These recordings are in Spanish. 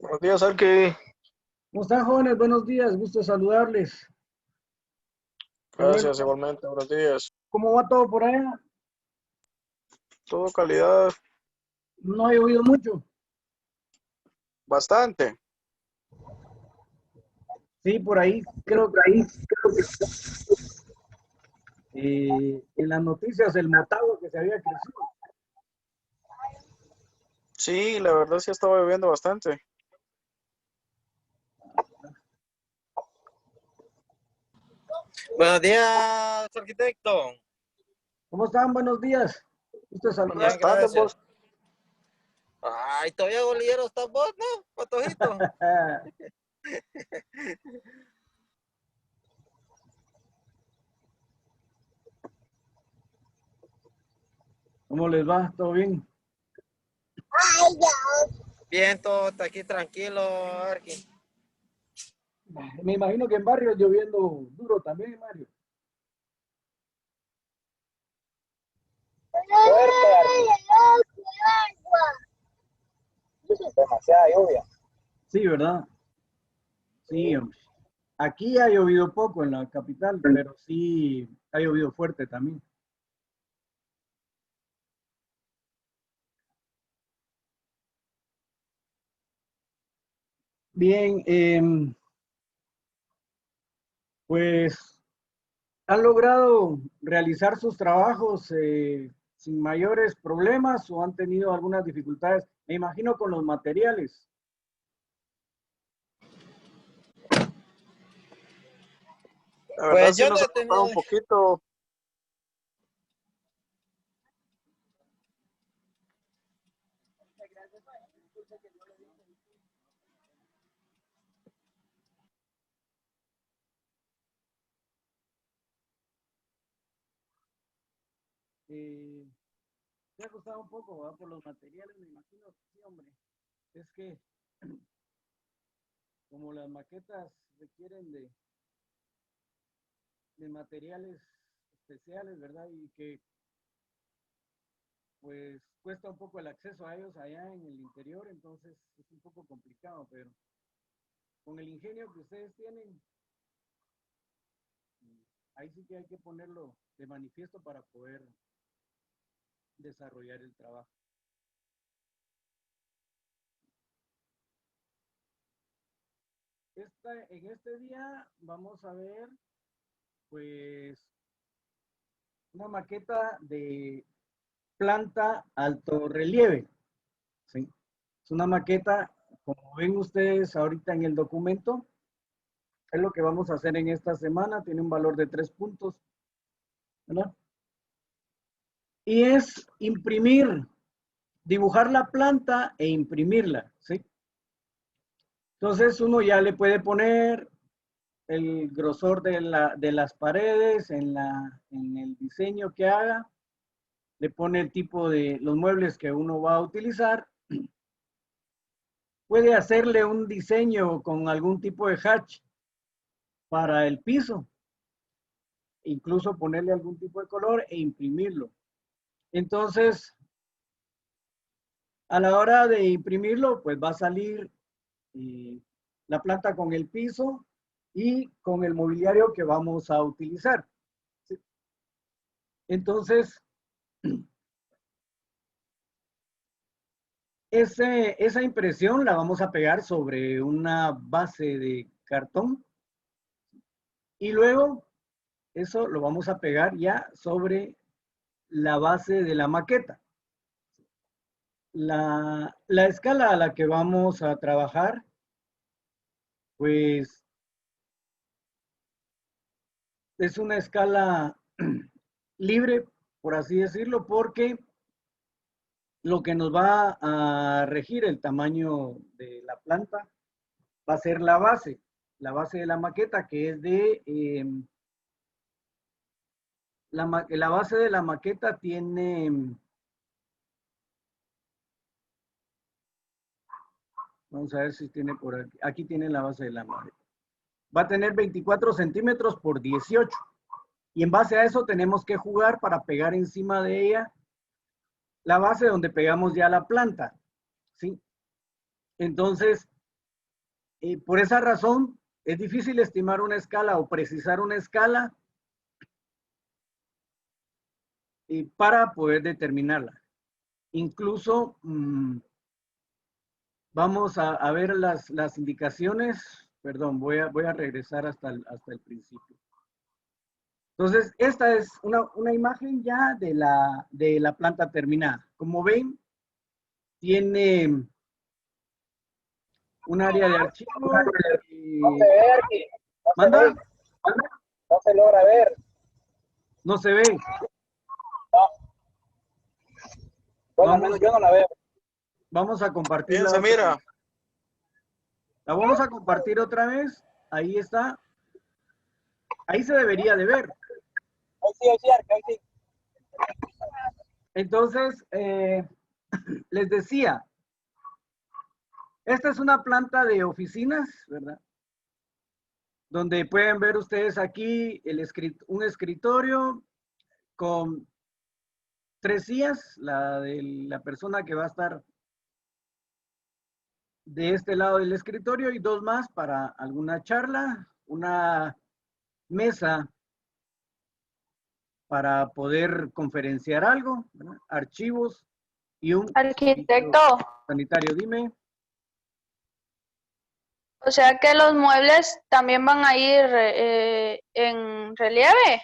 Buenos días, Arqui. ¿Cómo están, jóvenes? Buenos días, gusto saludarles. A ver, Gracias, igualmente. Buenos días. ¿cómo va todo por allá? Todo calidad, No ha llovido mucho. bastante. Sí, por ahí creo que en las noticias el Motagua que se había crecido. Sí, la verdad sí estaba lloviendo bastante. Buenos días, arquitecto. ¿Cómo están? Buenos días. Gusto Buenas Bien, saludar. tardes, gracias. vos. Ay, todavía golillero está vos, ¿no? Patojito. ¿Cómo les va? ¿Todo bien? Bien, todo está aquí tranquilo, Arqui. Me imagino que en barrios lloviendo duro también, Mario. Demasiada lluvia. Sí, ¿verdad? Sí, hombre. Aquí ha llovido poco en la capital, pero sí ha llovido fuerte también. Bien, pues ¿han logrado realizar sus trabajos sin mayores problemas o han tenido algunas dificultades? Me imagino con los materiales. La verdad Pues sí yo no nos ha he costado tenido. un poquito. Eh, ¿Te ha costado un poco, ¿verdad? Por los materiales? Me imagino, sí, hombre. Es que como las maquetas requieren de materiales especiales, ¿verdad? Y que pues cuesta un poco el acceso a ellos allá en el interior, entonces es un poco complicado, pero con el ingenio que ustedes tienen, ahí sí que hay que ponerlo de manifiesto para poder desarrollar el trabajo. En este día vamos a ver pues una maqueta de planta alto relieve, ¿sí? Es una maqueta, como ven ustedes ahorita en el documento, es lo que vamos a hacer en esta semana, tiene un valor de 3 puntos, ¿verdad? Y es imprimir, dibujar la planta e imprimirla, ¿sí? Entonces uno ya le puede poner el grosor de las paredes en el diseño que haga, le pone el tipo de los muebles que uno va a utilizar, puede hacerle un diseño con algún tipo de hatch para el piso, incluso ponerle algún tipo de color e imprimirlo. Entonces, a la hora de imprimirlo, pues va a salir eh, la planta con el piso y con el mobiliario que vamos a utilizar. ¿Sí? Entonces, esa impresión la vamos a pegar sobre una base de cartón y luego eso lo vamos a pegar ya sobre la base de la maqueta. La escala a la que vamos a trabajar, pues es una escala libre, por así decirlo, porque lo que nos va a regir el tamaño de la planta va a ser la base de la maqueta, que es la base de la maqueta tiene, vamos a ver si tiene por aquí, aquí tiene la base de la maqueta. Va a tener 24 centímetros por 18. Y en base a eso tenemos que jugar para pegar encima de ella la base donde pegamos ya la planta, ¿sí? Entonces, Y por esa razón es difícil estimar una escala o precisar una escala para poder determinarla. Incluso vamos a ver las indicaciones. Perdón, voy a regresar hasta el principio. Entonces, esta es una imagen ya de la planta terminada. Como ven, tiene un área de archivo. No se ve aquí. No se ¿Manda? ve. No se logra ver. No se ve. Bueno, al menos yo no la veo. Vamos a compartirla. Bien, se mira. La vamos a compartir otra vez. Ahí está. Ahí se debería de ver. Ahí sí, ahí sí. Entonces, les decía, esta es una planta de oficinas, ¿verdad? Donde pueden ver ustedes aquí un escritorio con 3 sillas, la de la persona que va a estar de este lado del escritorio y 2 más para alguna charla, una mesa para poder conferenciar algo, ¿verdad? Archivos y un Arquitecto, sanitario. Dime. o sea que los muebles también van a ir en relieve.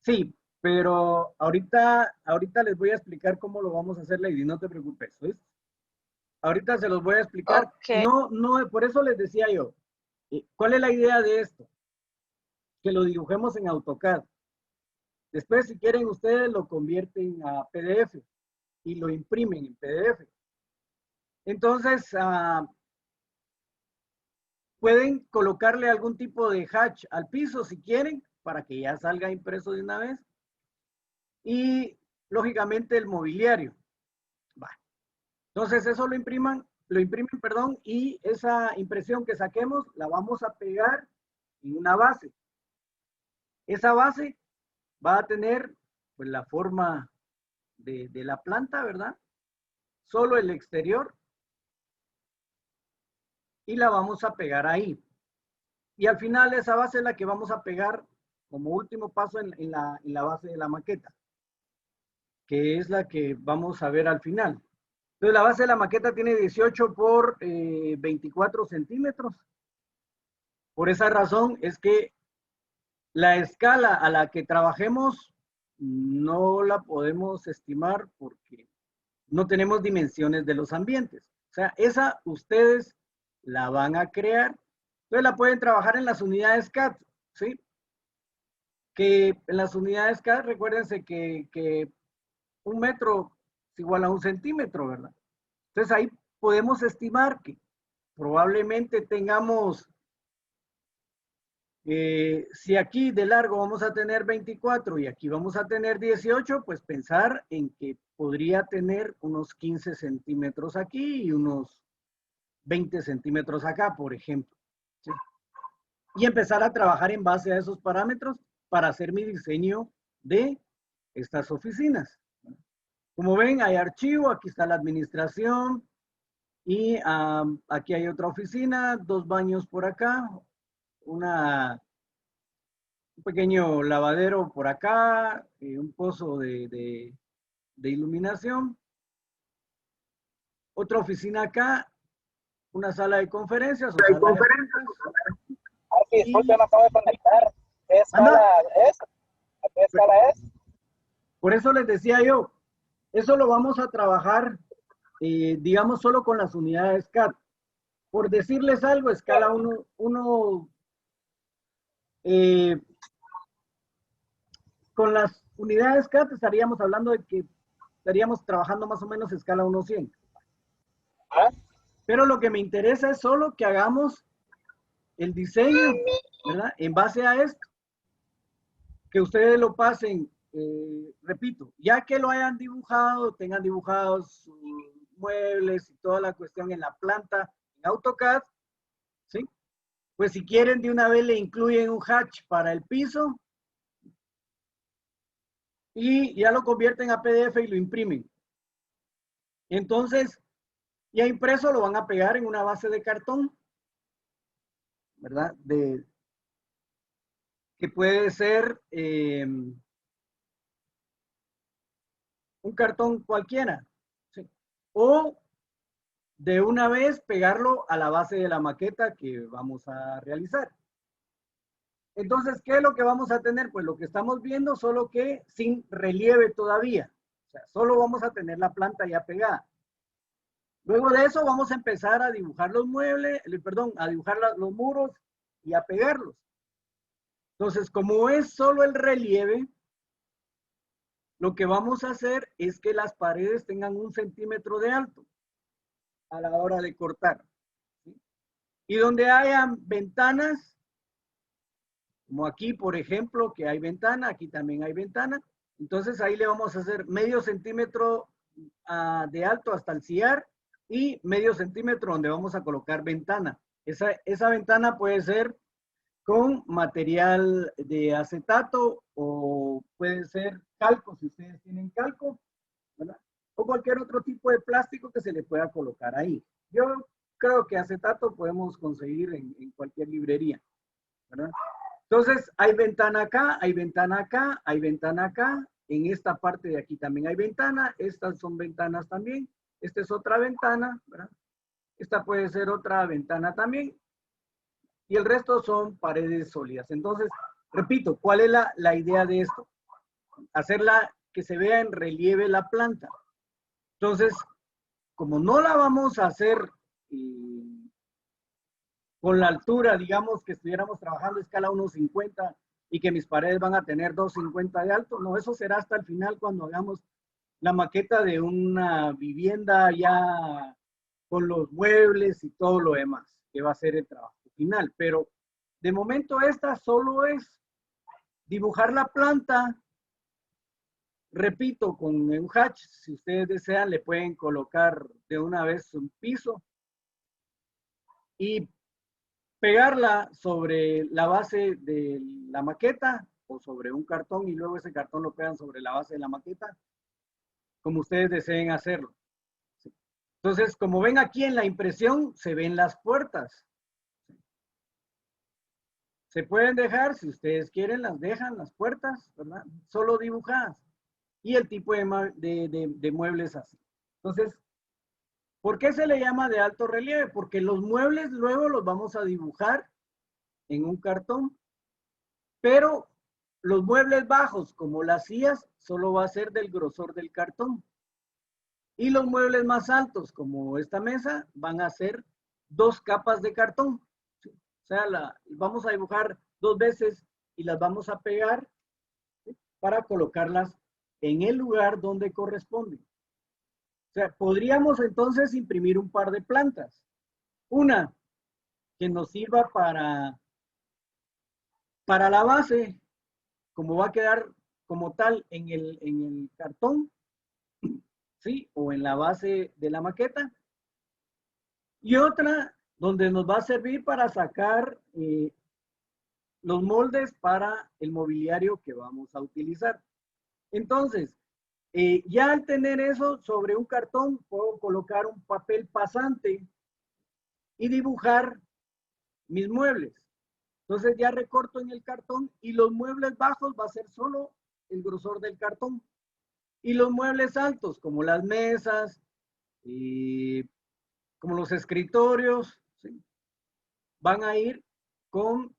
Sí, pero ahorita les voy a explicar cómo lo vamos a hacer, Lady, no te preocupes, ¿ves? Ahorita se los voy a explicar. Ok. No, por eso les decía yo, ¿cuál es la idea de esto? Que lo dibujemos en AutoCAD. Después, si quieren, ustedes lo convierten a PDF y lo imprimen en PDF. Entonces, pueden colocarle algún tipo de hatch al piso si quieren, para que ya salga impreso de una vez. Y, lógicamente, el mobiliario. Vale. Entonces, eso lo imprimen, perdón, y esa impresión que saquemos la vamos a pegar en una base. Esa base va a tener pues, la forma de la planta, ¿verdad? Solo el exterior. Y la vamos a pegar ahí. Y al final esa base es la que vamos a pegar como último paso en la base de la maqueta, que es la que vamos a ver al final. Entonces la base de la maqueta tiene 18 por 24 centímetros. Por esa razón es que la escala a la que trabajemos no la podemos estimar porque no tenemos dimensiones de los ambientes. O sea, esa ustedes la van a crear. Entonces la pueden trabajar en las unidades CAD, ¿sí? Que en las unidades CAD, recuérdense que 1 metro es igual a 1 centímetro, ¿verdad? Entonces ahí podemos estimar que probablemente tengamos, si aquí de largo vamos a tener 24 y aquí vamos a tener 18, pues pensar en que podría tener unos 15 centímetros aquí y unos 20 centímetros acá, por ejemplo. ¿Sí? Y empezar a trabajar en base a esos parámetros para hacer mi diseño de estas oficinas. Como ven, hay archivo, aquí está la administración y aquí hay otra oficina, 2 baños por acá, un pequeño lavadero por acá, un pozo de iluminación, otra oficina acá, una sala de conferencias o sala de juntas. Aquí, disculpe, me acabo de conectar. ¿Qué escala es? ¿A qué escala es? Por eso les decía yo, eso lo vamos a trabajar, digamos, solo con las unidades CAD. Por decirles algo, escala 1, con las unidades CAD estaríamos hablando de que estaríamos trabajando más o menos escala 1:100. ¿Ah? Pero lo que me interesa es solo que hagamos el diseño, ¿verdad? En base a esto, que ustedes lo pasen, repito, ya que lo hayan dibujado, tengan dibujados sus muebles y toda la cuestión en la planta, en AutoCAD, ¿sí? Pues si quieren de una vez le incluyen un hatch para el piso y ya lo convierten a PDF y lo imprimen. Entonces, ya impreso lo van a pegar en una base de cartón ¿verdad? Que puede ser un cartón cualquiera, ¿sí? O de una vez pegarlo a la base de la maqueta que vamos a realizar. Entonces, ¿qué es lo que vamos a tener? Pues lo que estamos viendo, solo que sin relieve todavía. O sea, solo vamos a tener la planta ya pegada. Luego de eso vamos a empezar a dibujar los muebles, perdón, a dibujar los muros y a pegarlos. Entonces, como es solo el relieve, lo que vamos a hacer es que las paredes tengan 1 centímetro de alto a la hora de cortar, ¿sí? Y donde hayan ventanas, como aquí, por ejemplo, que hay ventana, aquí también hay ventana, entonces ahí le vamos a hacer medio centímetro de alto hasta el sillar y medio centímetro donde vamos a colocar ventana. Esa ventana puede ser con material de acetato o puede ser calco, si ustedes tienen calco, ¿verdad? O cualquier otro tipo de plástico que se le pueda colocar ahí. Yo creo que acetato podemos conseguir en cualquier librería, ¿verdad? Entonces, hay ventana acá, hay ventana acá, hay ventana acá. En esta parte de aquí también hay ventana. Estas son ventanas también. Esta es otra ventana, ¿verdad? Esta puede ser otra ventana también. Y el resto son paredes sólidas. Entonces, repito, ¿cuál es la idea de esto? Hacerla que se vea en relieve la planta. Entonces, como no la vamos a hacer con la altura, digamos que estuviéramos trabajando a escala 1.50 y que mis paredes van a tener 2.50 de alto, no, eso será hasta el final cuando hagamos la maqueta de una vivienda ya con los muebles y todo lo demás, que va a ser el trabajo final. Pero de momento esta solo es dibujar la planta. Repito, con un hatch, si ustedes desean, le pueden colocar de una vez un piso y pegarla sobre la base de la maqueta o sobre un cartón y luego ese cartón lo pegan sobre la base de la maqueta, como ustedes deseen hacerlo. Entonces, como ven aquí en la impresión, se ven las puertas. Se pueden dejar, si ustedes quieren, las dejan, las puertas, ¿verdad? Solo dibujadas. Y el tipo de muebles así. Entonces, ¿por qué se le llama de alto relieve? Porque los muebles luego los vamos a dibujar en un cartón, pero los muebles bajos, como las sillas, solo va a ser del grosor del cartón. Y los muebles más altos, como esta mesa, van a ser 2 capas de cartón. ¿Sí? O sea, vamos a dibujar 2 veces y las vamos a pegar, ¿sí? Para colocarlas en el lugar donde corresponde. O sea, podríamos entonces imprimir un par de plantas. Una que nos sirva para la base, como va a quedar como tal en el cartón, ¿sí? O en la base de la maqueta. Y otra donde nos va a servir para sacar los moldes para el mobiliario que vamos a utilizar. Entonces, ya al tener eso sobre un cartón, puedo colocar un papel pasante y dibujar mis muebles. Entonces ya recorto en el cartón y los muebles bajos va a ser solo el grosor del cartón. Y los muebles altos, como las mesas, como los escritorios, ¿sí? Van a ir con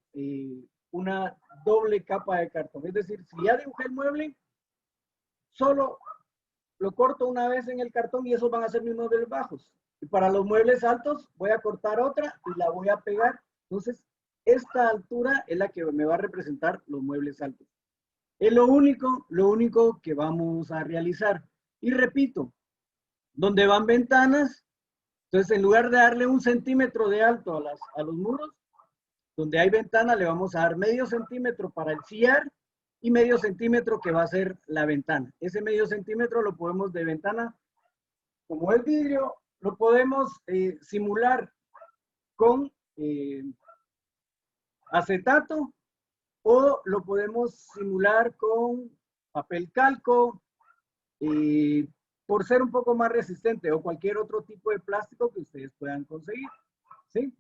una doble capa de cartón. Es decir, si ya dibujé el mueble, solo lo corto una vez en el cartón y esos van a ser mis muebles bajos. Y para los muebles altos voy a cortar otra y la voy a pegar. Entonces, esta altura es la que me va a representar los muebles altos. Es lo único que vamos a realizar. Y repito, donde van ventanas, entonces en lugar de darle 1 centímetro de alto a los muros, donde hay ventana le vamos a dar medio centímetro para el sillar y medio centímetro que va a ser la ventana. Ese medio centímetro lo podemos de ventana, como es vidrio, lo podemos simular con acetato o lo podemos simular con papel calco, por ser un poco más resistente o cualquier otro tipo de plástico que ustedes puedan conseguir, ¿sí?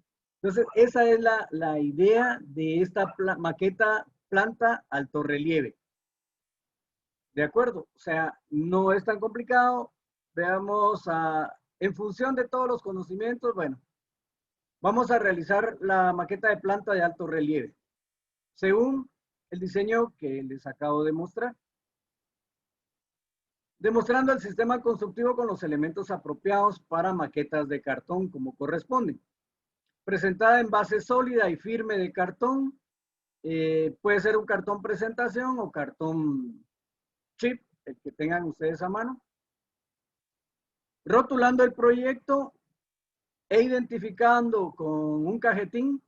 Entonces, esa es la idea de esta maqueta planta alto relieve. ¿De acuerdo? O sea, no es tan complicado. Veamos, en función de todos los conocimientos, bueno, vamos a realizar la maqueta de planta de alto relieve, según el diseño que les acabo de mostrar. Demostrando el sistema constructivo con los elementos apropiados para maquetas de cartón como corresponden. Presentada en base sólida y firme de cartón, puede ser un cartón presentación o cartón chip, el que tengan ustedes a mano. Rotulando el proyecto e identificando con un cajetín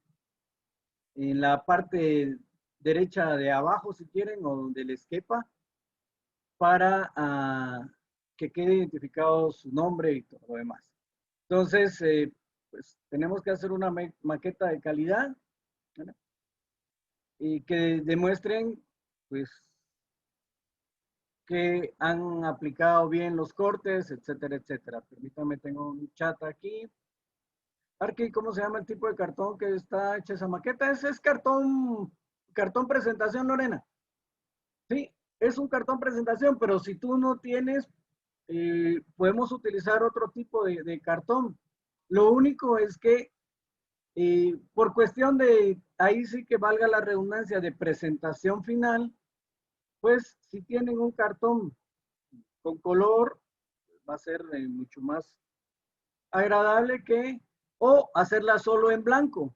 en la parte derecha de abajo, si quieren, o donde les quepa, para que quede identificado su nombre y todo lo demás. Entonces, pues tenemos que hacer una maqueta de calidad, ¿verdad? Y que demuestren, pues, que han aplicado bien los cortes, etcétera, etcétera. Permítanme, tengo un chat aquí. Arqui, ¿cómo se llama el tipo de cartón que está hecha esa maqueta? Ese es cartón presentación, Lorena. Sí, es un cartón presentación, pero si tú no tienes, podemos utilizar otro tipo de cartón. Lo único es que por cuestión de, ahí sí que valga la redundancia, de presentación final, pues si tienen un cartón con color, va a ser mucho más agradable que, o hacerla solo en blanco,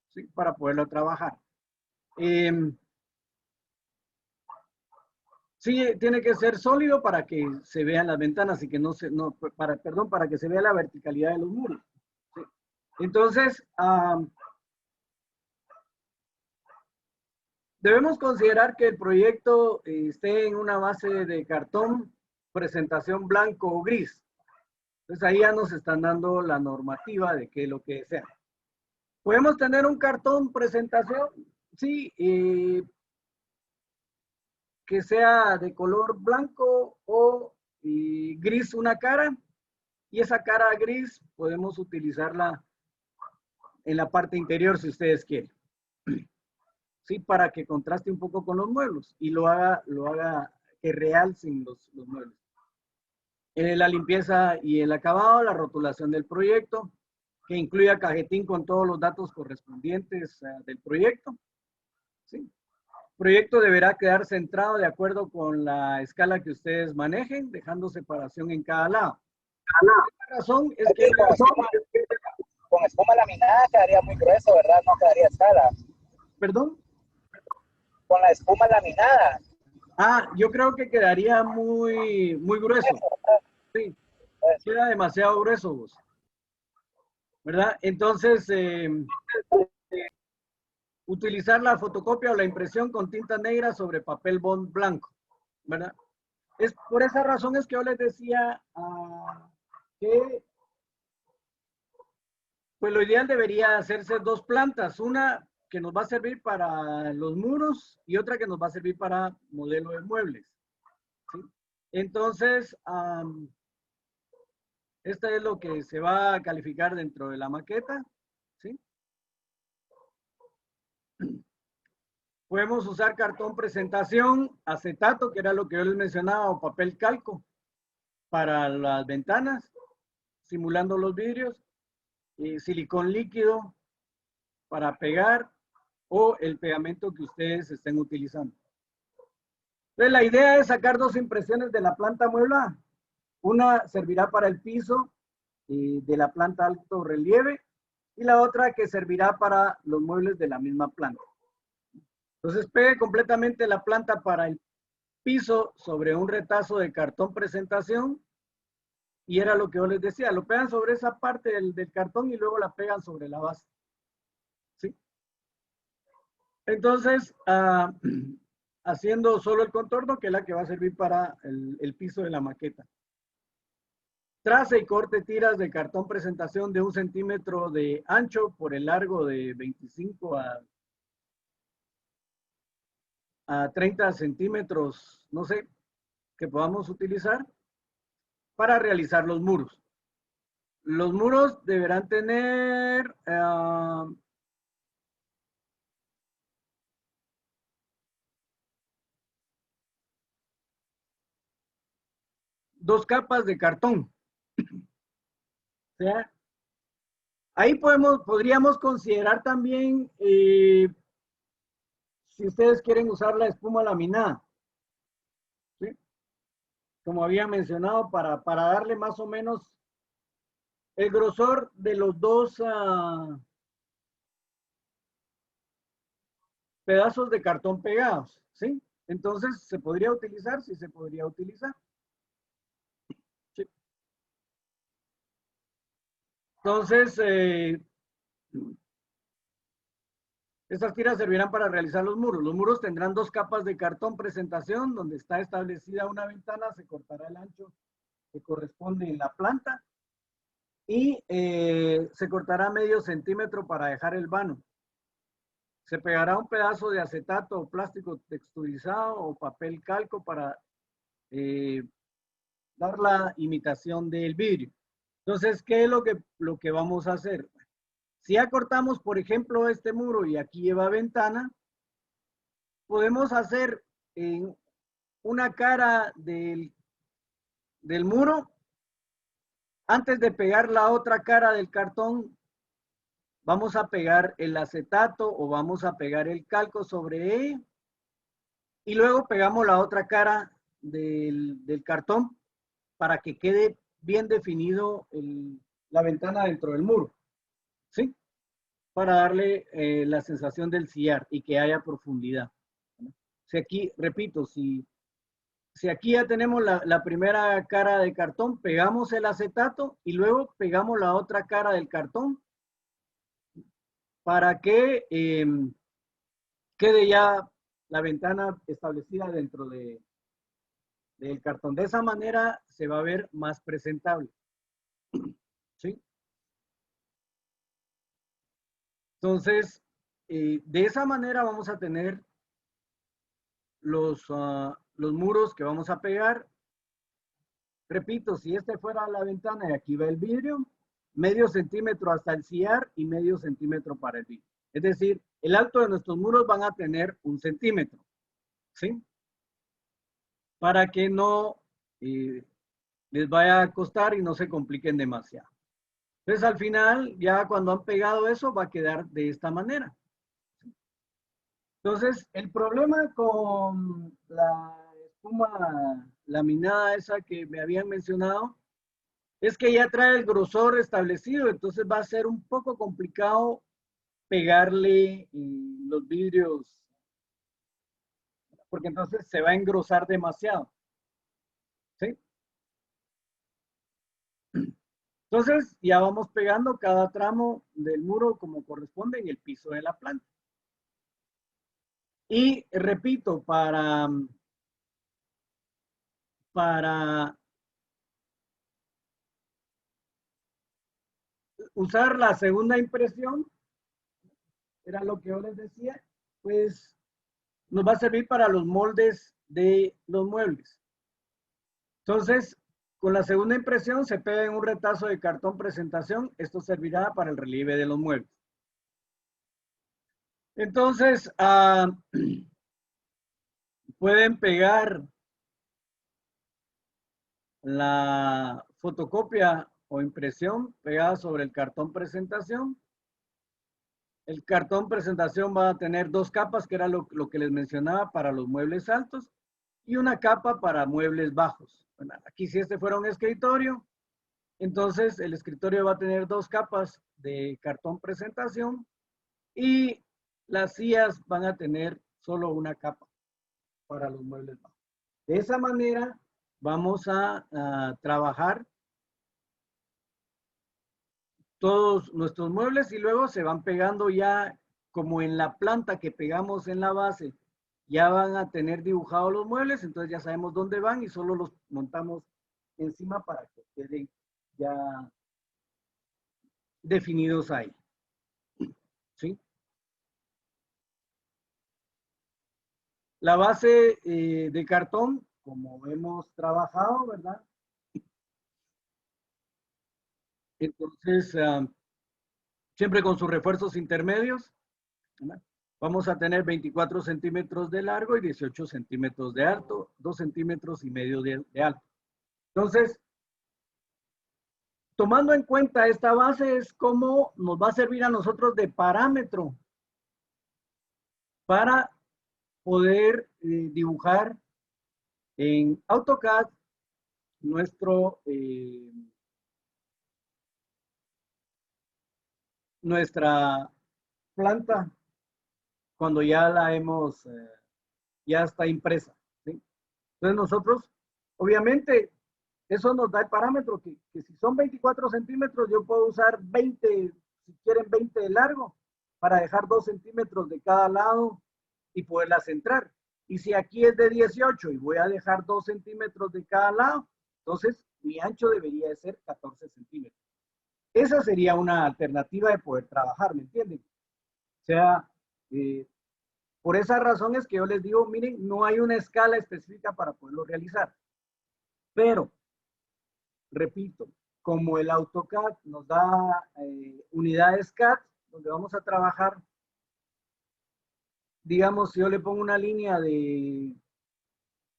¿sí? Para poderlo trabajar. Sí, tiene que ser sólido para que se vean las ventanas y que no se, no, para que se vea la verticalidad de los muros. ¿Sí? Entonces, debemos considerar que el proyecto esté en una base de cartón, presentación blanco o gris. Entonces ahí ya nos están dando la normativa de qué es lo que desean. ¿Podemos tener un cartón presentación? Sí, que sea de color blanco o gris una cara, y esa cara gris podemos utilizarla en la parte interior si ustedes quieren. Sí, para que contraste un poco con los muebles y lo haga que realcen los muebles. La limpieza y el acabado, la rotulación del proyecto, que incluya cajetín con todos los datos correspondientes del proyecto. ¿Sí? Proyecto deberá quedar centrado de acuerdo con la escala que ustedes manejen, dejando separación en cada lado. La razón es que con espuma laminada quedaría muy grueso, ¿verdad? No quedaría escala. ¿Perdón? Con la espuma laminada. Yo creo que quedaría muy grueso. Sí, queda demasiado grueso, vos. ¿Verdad? Entonces, utilizar la fotocopia o la impresión con tinta negra sobre papel bond blanco, ¿verdad? Es por esa razón es que yo les decía que pues lo ideal debería hacerse dos plantas, una que nos va a servir para los muros y otra que nos va a servir para modelo de muebles, ¿sí? Entonces, esta es lo que se va a calificar dentro de la maqueta, ¿sí? Podemos usar cartón presentación, acetato, que era lo que yo les mencionaba, o papel calco para las ventanas, simulando los vidrios, silicón líquido para pegar o el pegamento que ustedes estén utilizando. Entonces, la idea es sacar dos impresiones de la planta mueblada. Una servirá para el piso de la planta alto relieve y la otra que servirá para los muebles de la misma planta. Entonces pegue completamente la planta para el piso sobre un retazo de cartón presentación y era lo que yo les decía, lo pegan sobre esa parte del cartón y luego la pegan sobre la base. ¿Sí? Entonces, haciendo solo el contorno, que es la que va a servir para el piso de la maqueta. Trace y corte tiras de cartón presentación de 1 centímetro de ancho por el largo de 25 a 30 centímetros, no sé, que podamos utilizar para realizar los muros. Los muros deberán tener 2 capas de cartón. O sea, ahí podríamos considerar también, si ustedes quieren usar la espuma laminada, ¿sí? Como había mencionado, para darle más o menos el grosor de los 2 pedazos de cartón pegados, ¿sí? Entonces, ¿se podría utilizar? Sí, se podría utilizar. Sí. Entonces, estas tiras servirán para realizar los muros. Los muros tendrán 2 capas de cartón presentación, donde está establecida una ventana, se cortará el ancho que corresponde en la planta y se cortará medio centímetro para dejar el vano. Se pegará un pedazo de acetato o plástico texturizado o papel calco para dar la imitación del vidrio. Entonces, ¿qué es lo que vamos a hacer? Si ya cortamos, por ejemplo, este muro y aquí lleva ventana, podemos hacer una cara del muro. Antes de pegar la otra cara del cartón, vamos a pegar el acetato o vamos a pegar el calco sobre él y luego pegamos la otra cara del cartón para que quede bien definido la ventana dentro del muro, ¿sí? Para darle la sensación del sillar y que haya profundidad. Si aquí, repito, si aquí ya tenemos la primera cara de cartón, pegamos el acetato y luego pegamos la otra cara del cartón para que quede ya la ventana establecida dentro del cartón. De esa manera se va a ver más presentable. ¿Sí? Entonces, de esa manera vamos a tener los muros que vamos a pegar. Repito, si este fuera la ventana y aquí va el vidrio, medio centímetro hasta el sillar y medio centímetro para el vidrio. Es decir, el alto de nuestros muros van a tener 1 centímetro, ¿sí? Para que no les vaya a costar y no se compliquen demasiado. Entonces, al final, ya cuando han pegado eso, va a quedar de esta manera. Entonces, el problema con la espuma laminada esa que me habían mencionado es que ya trae el grosor establecido, entonces va a ser un poco complicado pegarle los vidrios, porque entonces se va a engrosar demasiado. ¿Sí? Entonces, ya vamos pegando cada tramo del muro como corresponde en el piso de la planta. Y repito, para usar la segunda impresión, era lo que yo les decía, pues nos va a servir para los moldes de los muebles. Entonces, con la segunda impresión se pega en un retazo de cartón presentación. Esto servirá para el relieve de los muebles. Entonces, pueden pegar la fotocopia o impresión pegada sobre el cartón presentación. El cartón presentación va a tener 2 capas, que era lo que les mencionaba para los muebles altos, y una capa para muebles bajos. Bueno, aquí si este fuera un escritorio, entonces el escritorio va a tener 2 capas de cartón presentación y las sillas van a tener solo una capa para los muebles bajos. De esa manera vamos a trabajar todos nuestros muebles y luego se van pegando ya como en la planta que pegamos en la base. Ya van a tener dibujados los muebles, entonces ya sabemos dónde van y solo los montamos encima para que queden ya definidos ahí. ¿Sí? La base de cartón, como hemos trabajado, ¿verdad? Entonces, siempre con sus refuerzos intermedios, ¿verdad? Vamos a tener 24 centímetros de largo y 18 centímetros de alto, 2 centímetros y medio de alto. Entonces, tomando en cuenta esta base es cómo nos va a servir a nosotros de parámetro para poder dibujar en AutoCAD nuestra planta cuando ya la hemos, ya está impresa, ¿sí? Entonces nosotros, obviamente, eso nos da el parámetro que si son 24 centímetros, yo puedo usar 20, si quieren 20 de largo, para dejar 2 centímetros de cada lado y poderla centrar. Y si aquí es de 18 y voy a dejar 2 centímetros de cada lado, entonces mi ancho debería de ser 14 centímetros. Esa sería una alternativa de poder trabajar, ¿me entienden? O sea, por esa razón es que yo les digo, miren, no hay una escala específica para poderlo realizar. Pero, repito, como el AutoCAD nos da unidades CAD, donde vamos a trabajar, digamos, si yo le pongo una línea de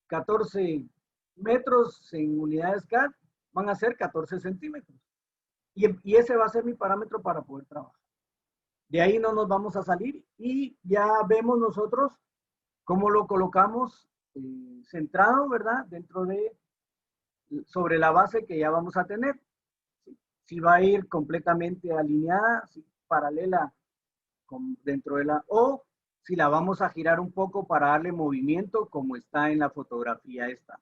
14 metros en unidades CAD, van a ser 14 centímetros. Y ese va a ser mi parámetro para poder trabajar. De ahí no nos vamos a salir y ya vemos nosotros cómo lo colocamos centrado, ¿verdad? Sobre la base que ya vamos a tener. Si va a ir completamente alineada, paralela dentro de o si la vamos a girar un poco para darle movimiento como está en la fotografía esta.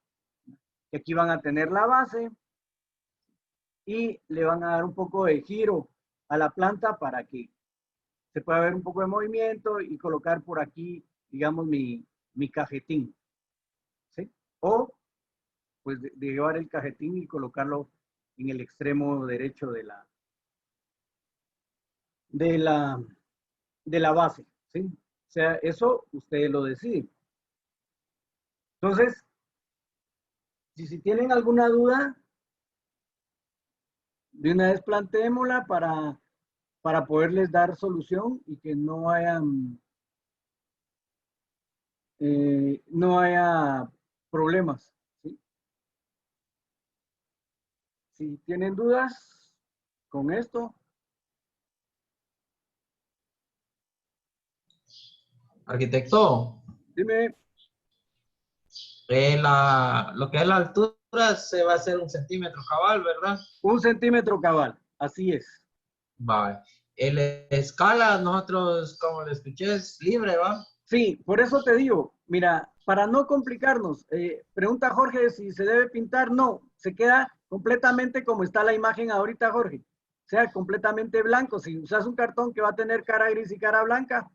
Y aquí van a tener la base y le van a dar un poco de giro a la planta para que se pueda ver un poco de movimiento y colocar por aquí, digamos, mi cajetín. ¿Sí? O, pues, de llevar el cajetín y colocarlo en el extremo derecho de la base. ¿Sí? O sea, eso ustedes lo deciden. Entonces, si tienen alguna duda, de una vez planteémosla para poderles dar solución y que no haya problemas. ¿Sí? Si tienen dudas con esto. Arquitecto, Dime. lo que es la altura se va a hacer 1 centímetro cabal, ¿verdad? 1 centímetro cabal, así es. Va. La escala, nosotros, como le escuché, es libre, ¿va? Sí, por eso te digo, mira, para no complicarnos, pregunta Jorge si se debe pintar. No, se queda completamente como está la imagen ahorita, Jorge. O sea, completamente blanco. Si usas un cartón que va a tener cara gris y cara blanca,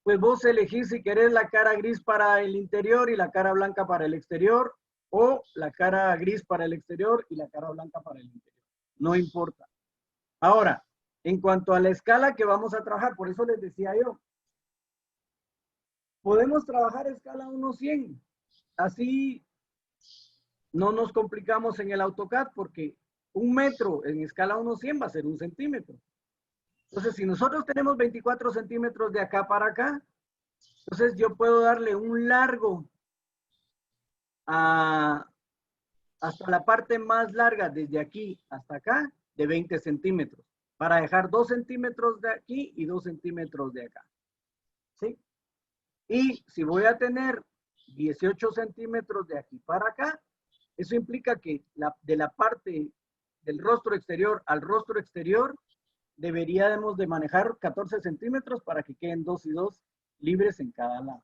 pues vos elegís si querés la cara gris para el interior y la cara blanca para el exterior, o la cara gris para el exterior y la cara blanca para el interior. No importa. Ahora, en cuanto a la escala que vamos a trabajar, por eso les decía yo, podemos trabajar a escala 1:100. Así no nos complicamos en el AutoCAD porque 1 metro en escala 1:100 va a ser 1 centímetro. Entonces, si nosotros tenemos 24 centímetros de acá para acá, entonces yo puedo darle un largo hasta la parte más larga, desde aquí hasta acá, de 20 centímetros, para dejar 2 centímetros de aquí y 2 centímetros de acá. ¿Sí? Y si voy a tener 18 centímetros de aquí para acá, eso implica que de la parte del rostro exterior al rostro exterior, deberíamos de manejar 14 centímetros para que queden 2 y 2 libres en cada lado.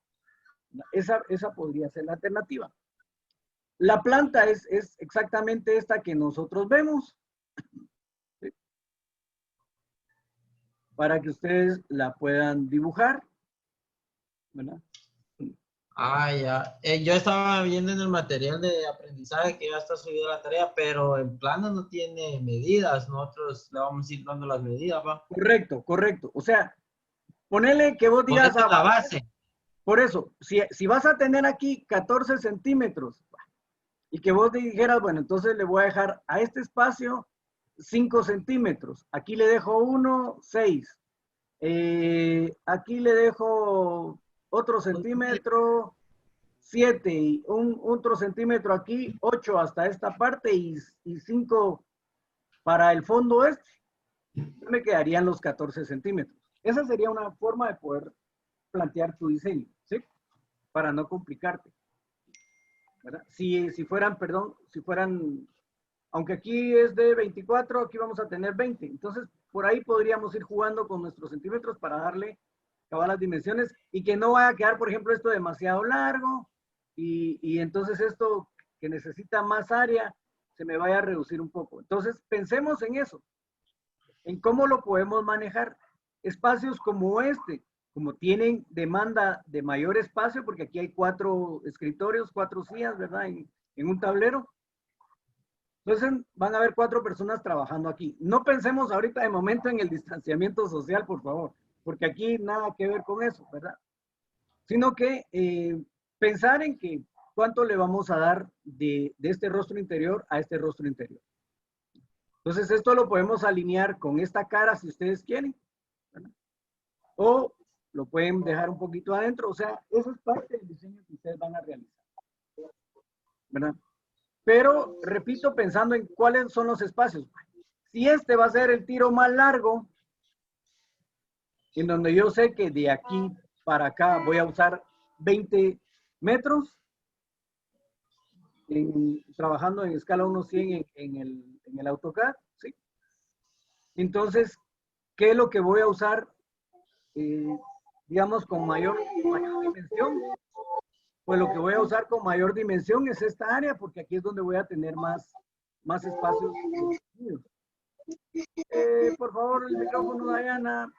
Esa podría ser la alternativa. La planta es exactamente esta que nosotros vemos. ¿Sí? Para que ustedes la puedan dibujar. ¿Verdad? Ah, ya. Yo estaba viendo en el material de aprendizaje que ya está subida la tarea, pero en plano no tiene medidas. Nosotros le vamos a ir dando las medidas, ¿va? Correcto, correcto. O sea, ponele que vos Porque digas, esta es la base. por eso, si vas a tener aquí 14 centímetros y que vos dijeras, bueno, entonces le voy a dejar a este espacio 5 centímetros. Aquí le dejo 1, 6. Aquí le dejo otro centímetro, 7 y un otro centímetro aquí, 8 hasta esta parte y 5 para el fondo este, me quedarían los 14 centímetros. Esa sería una forma de poder plantear tu diseño, ¿sí? Para no complicarte, ¿verdad? Si fueran, aunque aquí es de 24, aquí vamos a tener 20. Entonces, por ahí podríamos ir jugando con nuestros centímetros para darle cabal las dimensiones y que no vaya a quedar, por ejemplo, esto demasiado largo y entonces esto que necesita más área se me vaya a reducir un poco. Entonces, pensemos en eso, en cómo lo podemos manejar. Espacios como este, como tienen demanda de mayor espacio, porque aquí hay 4 escritorios, 4 sillas, ¿verdad? En un tablero. Entonces van a haber 4 personas trabajando aquí. No pensemos ahorita de momento en el distanciamiento social, por favor, porque aquí nada que ver con eso, ¿verdad? Sino que pensar en que cuánto le vamos a dar de este rostro interior a este rostro interior. Entonces esto lo podemos alinear con esta cara si ustedes quieren, ¿verdad? O lo pueden dejar un poquito adentro, o sea, eso es parte del diseño que ustedes van a realizar, ¿verdad? Pero, repito, pensando en cuáles son los espacios. Si este va a ser el tiro más largo, en donde yo sé que de aquí para acá voy a usar 20 metros, trabajando en escala 1:100 en el AutoCAD, ¿sí? Entonces, ¿qué es lo que voy a usar, digamos, con mayor dimensión? Pues lo que voy a usar con mayor dimensión es esta área, porque aquí es donde voy a tener más espacios. Por favor, el micrófono, Diana.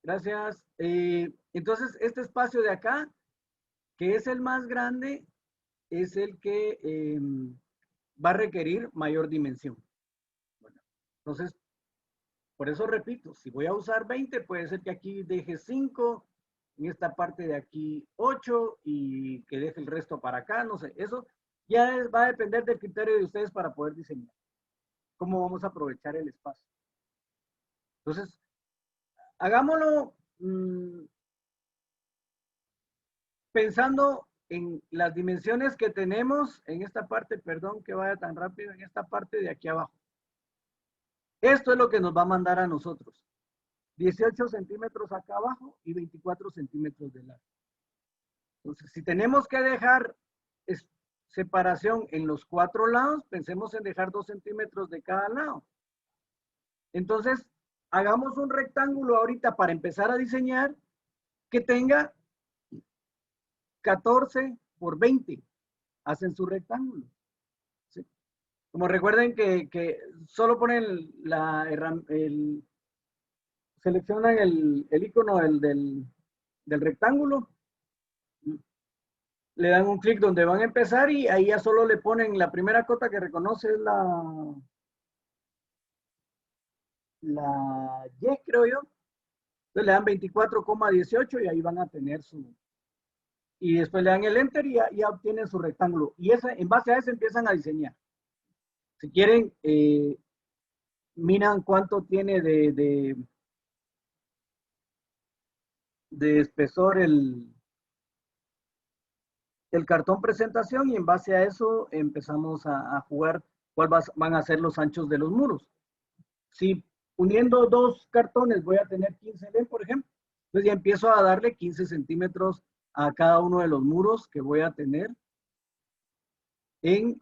Gracias. Entonces, este espacio de acá, que es el más grande, es el que va a requerir mayor dimensión. Bueno, entonces, por eso repito, si voy a usar 20, puede ser que aquí deje 5, en esta parte de aquí 8 y que deje el resto para acá, no sé. Eso ya va a depender del criterio de ustedes para poder diseñar. ¿Cómo vamos a aprovechar el espacio? Entonces, hagámoslo pensando en las dimensiones que tenemos en esta parte, perdón que vaya tan rápido, en esta parte de aquí abajo. Esto es lo que nos va a mandar a nosotros. 18 centímetros acá abajo y 24 centímetros de largo. Entonces, si tenemos que dejar separación en los 4 lados, pensemos en dejar 2 centímetros de cada lado. Entonces, hagamos un rectángulo ahorita para empezar a diseñar que tenga 14 por 20. Hacen su rectángulo. ¿Sí? Como recuerden que solo ponen seleccionan el icono del rectángulo, le dan un clic donde van a empezar y ahí ya solo le ponen la primera cota que reconoce es la Y, creo yo. Entonces le dan 24,18 y ahí van a tener y después le dan el enter y ya obtienen su rectángulo. Y en base a eso empiezan a diseñar. Si quieren, miran cuánto tiene de espesor el cartón presentación y en base a eso empezamos a jugar cuáles van a ser los anchos de los muros. Si uniendo 2 cartones voy a tener 15 len, por ejemplo, entonces ya empiezo a darle 15 centímetros a cada uno de los muros que voy a tener en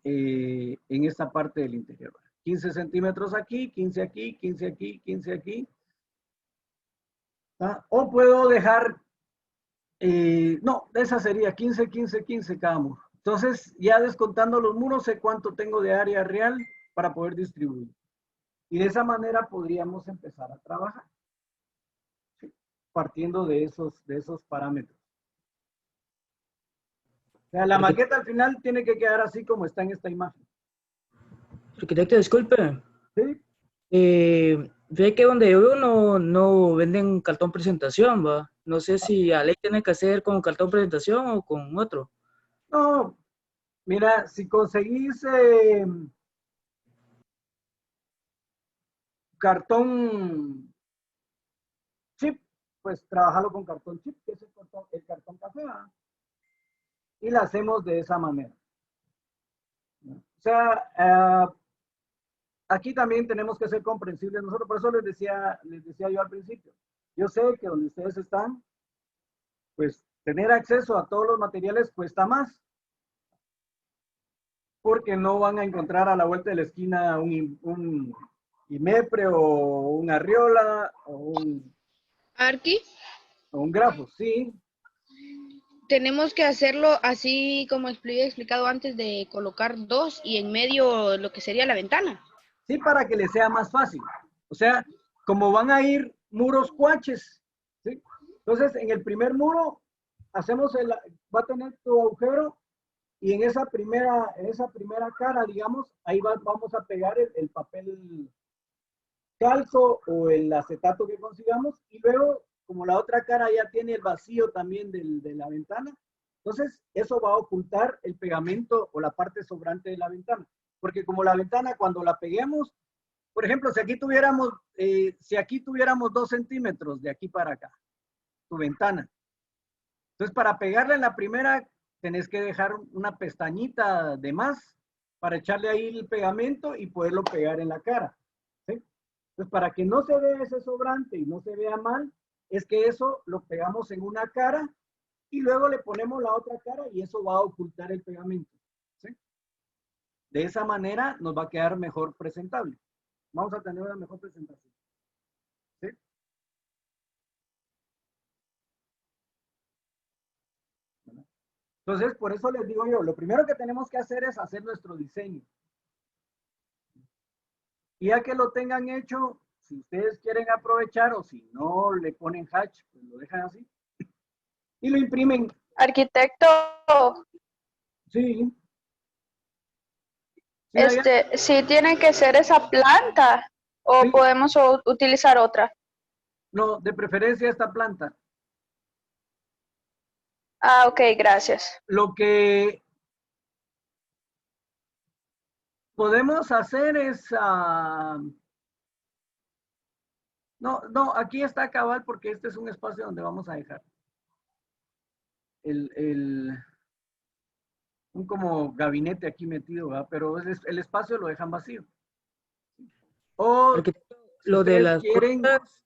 esta parte del interior. 15 centímetros aquí, 15 aquí, 15 aquí, 15 aquí. ¿Ah? O puedo dejar, no, esa sería 15, 15, 15 cada muro. Entonces, ya descontando los muros, sé cuánto tengo de área real para poder distribuir. Y de esa manera podríamos empezar a trabajar, ¿sí? Partiendo de esos parámetros. O sea, la maqueta al final tiene que quedar así como está en esta imagen. Arquitecto, disculpe. ¿Sí? Ve que donde yo vivo no venden cartón presentación, ¿va? No sé si a ley tiene que hacer con cartón presentación o con otro. No, mira, si conseguís cartón chip, pues trabajarlo con cartón chip, que es el cartón café, ¿verdad? Y la hacemos de esa manera. O sea, aquí también tenemos que ser comprensibles nosotros, por eso les decía yo al principio. Yo sé que donde ustedes están, pues tener acceso a todos los materiales cuesta más, porque no van a encontrar a la vuelta de la esquina un IMEPRE o un Arriola o Arqui, un Grafo, sí. tenemos que hacerlo así como he explicado antes de colocar dos y en medio lo que sería la ventana. Sí, para que les sea más fácil. O sea, como van a ir muros cuaches, ¿sí? Entonces, en el primer muro, va a tener tu agujero y en esa primera cara, digamos, ahí vamos a pegar el papel calco o el acetato que consigamos y luego, como la otra cara ya tiene el vacío también de la ventana, entonces eso va a ocultar el pegamento o la parte sobrante de la ventana. Porque como la ventana cuando la peguemos, por ejemplo, si aquí tuviéramos 2 centímetros de aquí para acá, tu ventana. Entonces, para pegarla en la primera, tenés que dejar una pestañita de más para echarle ahí el pegamento y poderlo pegar en la cara. ¿Sí? Entonces, para que no se vea ese sobrante y no se vea mal, es que eso lo pegamos en una cara y luego le ponemos la otra cara y eso va a ocultar el pegamento. ¿Sí? De esa manera nos va a quedar mejor presentable. Vamos a tener una mejor presentación. ¿Sí? Entonces, por eso les digo yo, lo primero que tenemos que hacer es hacer nuestro diseño. Y ya que lo tengan hecho, si ustedes quieren aprovechar o si no le ponen hatch, pues lo dejan así. Y lo imprimen. Arquitecto, Sí. ¿sí tiene que ser esa planta o Sí. podemos utilizar otra? No, de preferencia esta planta. Ah, ok, gracias. Lo que podemos hacer es... no, aquí está cabal porque este es un espacio donde vamos a dejar un como gabinete aquí metido, ¿verdad? Pero el espacio lo dejan vacío. O Arquitecto, si lo de ustedes las quieren... puertas,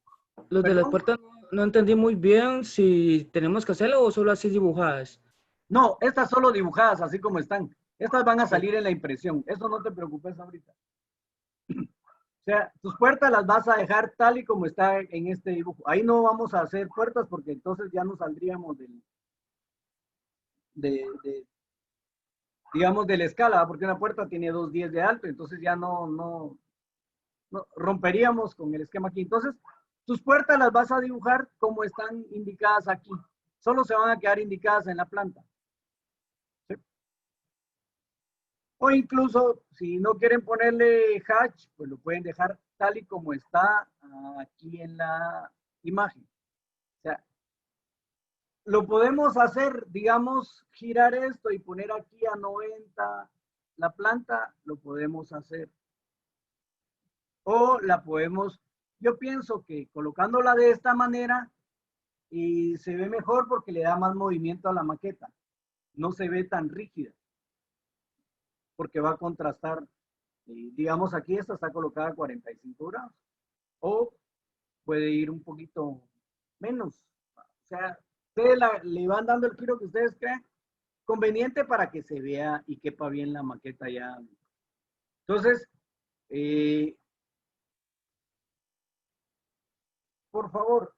lo de las ¿Perdón? puertas no entendí muy bien si tenemos que hacerlo o solo así dibujadas. No, estas solo dibujadas así como están. Estas van a Ok. salir en la impresión. Eso no te preocupes ahorita. O sea, tus puertas las vas a dejar tal y como está en este dibujo. Ahí no vamos a hacer puertas porque entonces ya no saldríamos digamos, de la escala, porque una puerta tiene 2,10 de alto, entonces ya no romperíamos con el esquema aquí. Entonces, tus puertas las vas a dibujar como están indicadas aquí. Solo se van a quedar indicadas en la planta. ¿Sí? O incluso, si no quieren ponerle hatch, pues lo pueden dejar tal y como está aquí en la imagen. O sea, lo podemos hacer, digamos, girar esto y poner aquí a 90 la planta, lo podemos hacer. O la podemos, yo pienso que colocándola de esta manera y se ve mejor porque le da más movimiento a la maqueta. No se ve tan rígida porque va a contrastar. Digamos aquí esta está colocada a 45 grados o puede ir un poquito menos. O sea, ustedes le van dando el giro que ustedes crean conveniente para que se vea y quepa bien la maqueta ya. Entonces, por favor,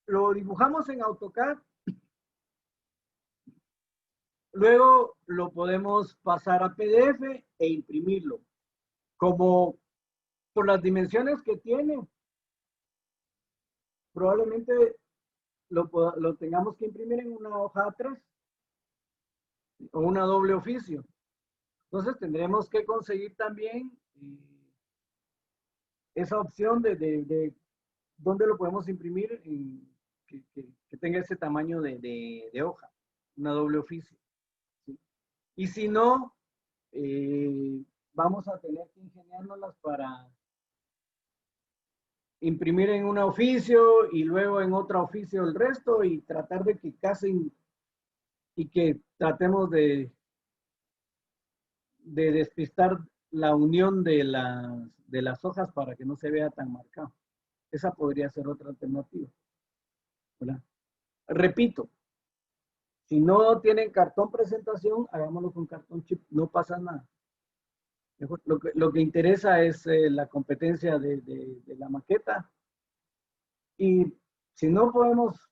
lo dibujamos en AutoCAD. Luego lo podemos pasar a PDF e imprimirlo. Como por las dimensiones que tiene, probablemente lo tengamos que imprimir en una hoja A3 o una doble oficio. Entonces tendremos que conseguir también esa opción de dónde lo podemos imprimir que tenga ese tamaño de hoja, una doble oficio. ¿Sí? Y si no, vamos a tener que ingeniárnoslas imprimir en un oficio y luego en otro oficio el resto y tratar de que casen y que tratemos de despistar la unión de las hojas para que no se vea tan marcado. Esa podría ser otra alternativa, ¿verdad? Repito, si no tienen cartón presentación, hagámoslo con cartón chip, no pasa nada. Lo que interesa es la competencia de la maqueta. Y si no podemos,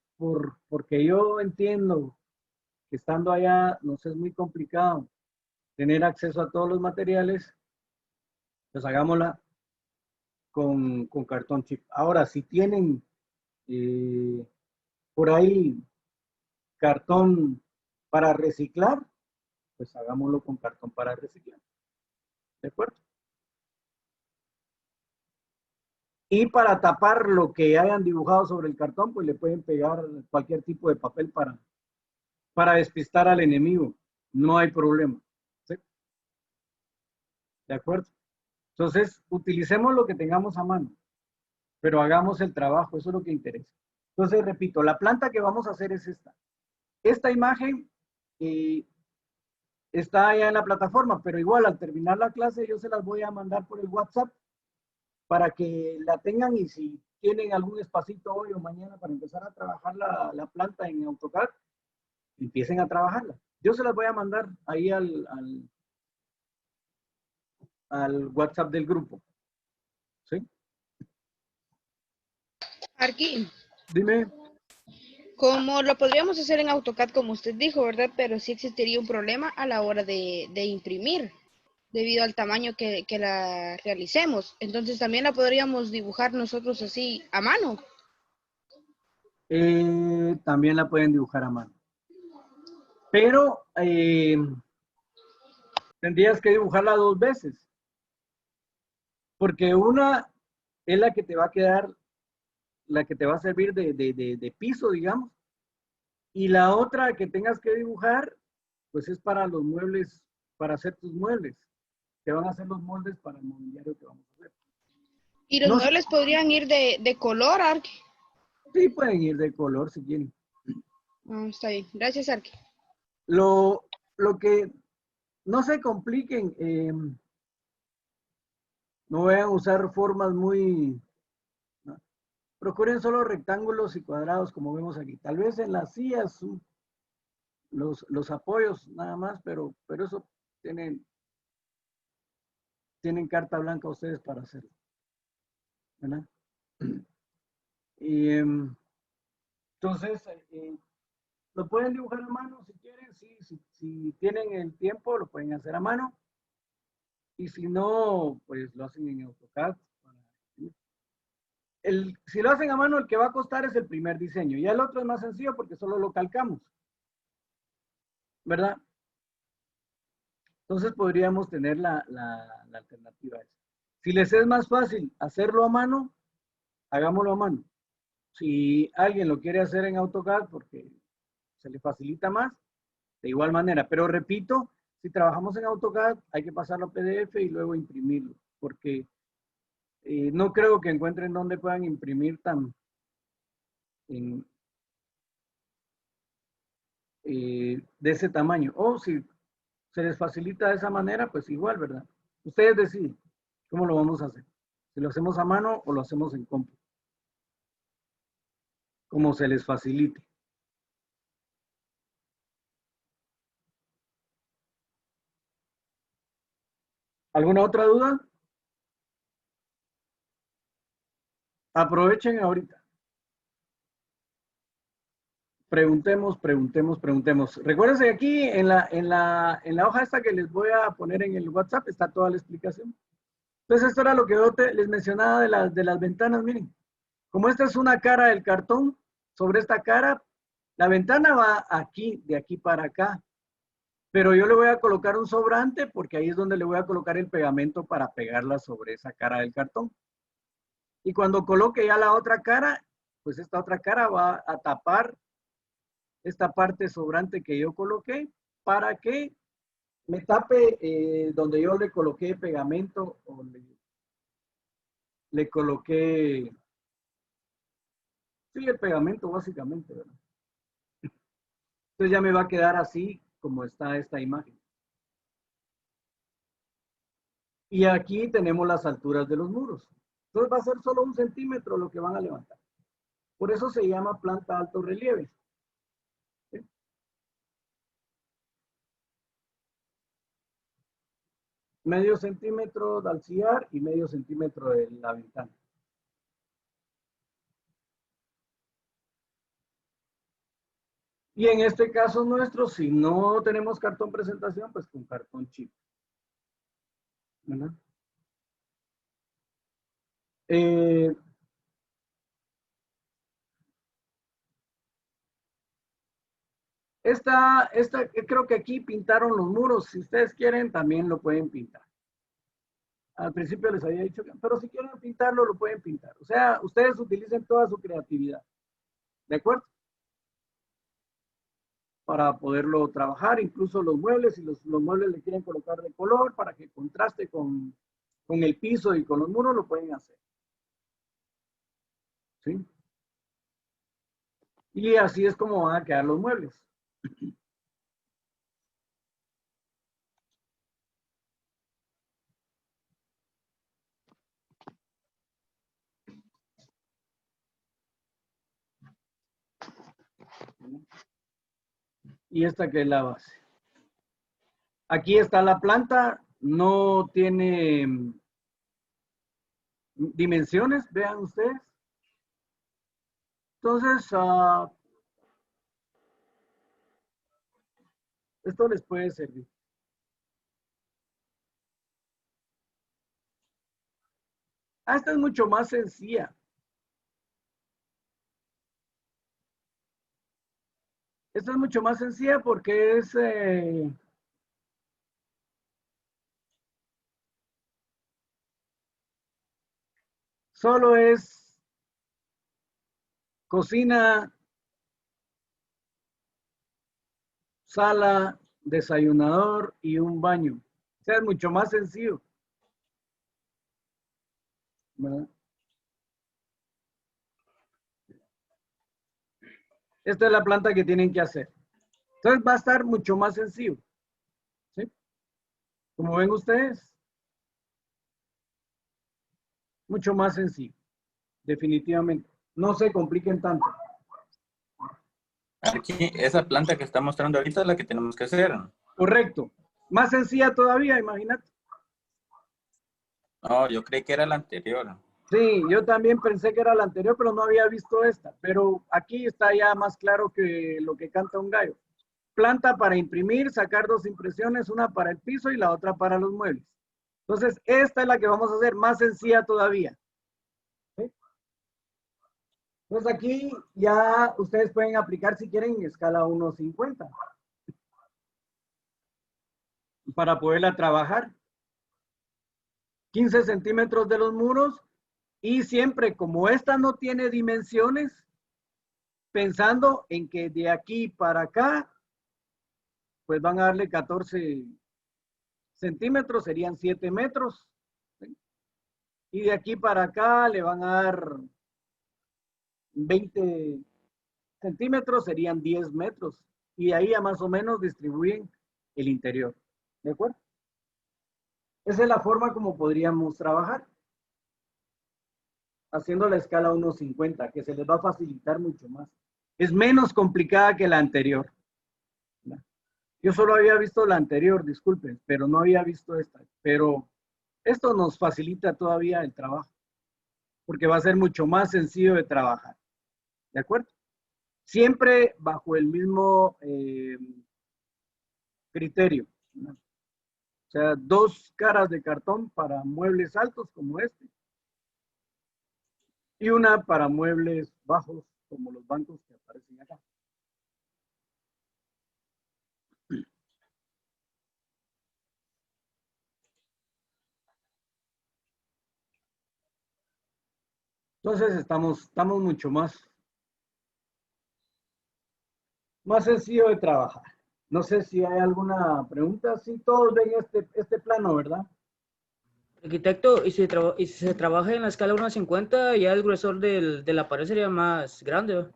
porque yo entiendo que estando allá nos es muy complicado tener acceso a todos los materiales, pues hagámosla con cartón chip. Ahora, si tienen por ahí cartón para reciclar, pues hagámoslo con cartón para reciclar. ¿De acuerdo? Y para tapar lo que hayan dibujado sobre el cartón, pues le pueden pegar cualquier tipo de papel para despistar al enemigo. No hay problema. ¿Sí? ¿De acuerdo? Entonces, utilicemos lo que tengamos a mano, pero hagamos el trabajo, eso es lo que interesa. Entonces, repito, la planta que vamos a hacer es esta. Esta imagen está allá en la plataforma, pero igual al terminar la clase yo se las voy a mandar por el WhatsApp para que la tengan y si tienen algún espacito hoy o mañana para empezar a trabajar la planta en AutoCAD, empiecen a trabajarla. Yo se las voy a mandar ahí al WhatsApp del grupo. ¿Sí? Arqui, Dime. como lo podríamos hacer en AutoCAD como usted dijo, ¿verdad? Pero sí existiría un problema a la hora de imprimir, debido al tamaño que la realicemos. Entonces también la podríamos dibujar nosotros así a mano. También la pueden dibujar a mano. Pero tendrías que dibujarla 2 veces. Porque una es la que te va a quedar, la que te va a servir de piso, digamos. Y la otra que tengas que dibujar, pues es para los muebles, para hacer tus muebles. Te van a hacer los moldes para el mobiliario que vamos a hacer. Y los muebles podrían ir de color, Arqui. Sí, pueden ir de color si quieren. Está bien. Gracias, Arqui. Lo que no se compliquen, no vayan a usar formas muy... ¿no? Procuren solo rectángulos y cuadrados como vemos aquí. Tal vez en las sillas, los apoyos nada más, pero eso tienen carta blanca ustedes para hacerlo. ¿Verdad? Y entonces, lo pueden dibujar a mano si quieren, si tienen el tiempo, lo pueden hacer a mano. Y si no, pues lo hacen en AutoCAD. Si lo hacen a mano, el que va a costar es el primer diseño. Y el otro es más sencillo porque solo lo calcamos. ¿Verdad? Entonces podríamos tener la alternativa esa. Si les es más fácil hacerlo a mano, hagámoslo a mano. Si alguien lo quiere hacer en AutoCAD porque se le facilita más, de igual manera. Pero repito, si trabajamos en AutoCAD, hay que pasarlo a PDF y luego imprimirlo, porque no creo que encuentren dónde puedan imprimir de ese tamaño. O si se les facilita de esa manera, pues igual, ¿verdad? Ustedes deciden cómo lo vamos a hacer. Si lo hacemos a mano o lo hacemos en compu. Como se les facilite. ¿Alguna otra duda? Aprovechen ahorita. Preguntemos. Recuérdense que aquí en la hoja esta que les voy a poner en el WhatsApp está toda la explicación. Entonces, esto era lo que yo les mencionaba de las ventanas. Miren, como esta es una cara del cartón, sobre esta cara, la ventana va aquí, de aquí para acá. Pero yo le voy a colocar un sobrante porque ahí es donde le voy a colocar el pegamento para pegarla sobre esa cara del cartón. Y cuando coloque ya la otra cara, pues esta otra cara va a tapar esta parte sobrante que yo coloqué para que me tape donde yo le coloqué pegamento o le coloqué Sí, el pegamento básicamente, ¿verdad? Entonces ya me va a quedar así como está esta imagen. Y aquí tenemos las alturas de los muros. Entonces va a ser solo 1 centímetro lo que van a levantar. Por eso se llama planta alto relieve. ¿Sí? Medio centímetro de alciar y medio centímetro de la ventana. Y en este caso nuestro, si no tenemos cartón presentación, pues con cartón chip. ¿Verdad? Creo que aquí pintaron los muros. Si ustedes quieren, también lo pueden pintar. Al principio les había dicho, pero si quieren pintarlo, lo pueden pintar. O sea, ustedes utilicen toda su creatividad. ¿De acuerdo? Para poderlo trabajar, incluso los muebles, si los muebles le quieren colocar de color para que contraste con el piso y con los muros, lo pueden hacer. ¿Sí? Y así es como van a quedar los muebles. Y esta que es la base. Aquí está la planta, no tiene dimensiones, vean ustedes. Entonces, esto les puede servir. Esta es mucho más sencilla. Esta es mucho más sencilla porque es solo es cocina, sala, desayunador y un baño. O sea, es mucho más sencillo. ¿Verdad? Esta es la planta que tienen que hacer. Entonces va a estar mucho más sencillo. ¿Sí? Como ven ustedes, mucho más sencillo. Definitivamente. No se compliquen tanto. Aquí, esa planta que está mostrando ahorita es la que tenemos que hacer. Correcto. Más sencilla todavía, imagínate. No, yo creí que era la anterior. Sí, yo también pensé que era la anterior, pero no había visto esta. Pero aquí está ya más claro que lo que canta un gallo. Planta para imprimir, sacar 2 impresiones, una para el piso y la otra para los muebles. Entonces, esta es la que vamos a hacer más sencilla todavía. ¿Sí? Entonces aquí ya ustedes pueden aplicar si quieren en escala 1:50 para poderla trabajar. 15 centímetros de los muros y siempre como esta no tiene dimensiones, pensando en que de aquí para acá, pues van a darle 14 centímetros, serían 7 metros. ¿Sí? Y de aquí para acá le van a dar 20 centímetros, serían 10 metros. Y de ahí ya más o menos distribuyen el interior. ¿De acuerdo? Esa es la forma como podríamos trabajar. Haciendo la escala 1:50, que se les va a facilitar mucho más. Es menos complicada que la anterior. Yo solo había visto la anterior, disculpen, pero no había visto esta. Pero esto nos facilita todavía el trabajo, porque va a ser mucho más sencillo de trabajar. ¿De acuerdo? Siempre bajo el mismo criterio, ¿no? O sea, 2 caras de cartón para muebles altos como este y una para muebles bajos como los bancos que aparecen acá. Entonces estamos mucho más sencillo de trabajar. No sé si hay alguna pregunta. Sí, todos ven este plano, ¿verdad? Arquitecto, y si se trabaja en la escala 1:50, ya el grosor de la pared sería más grande, ¿va?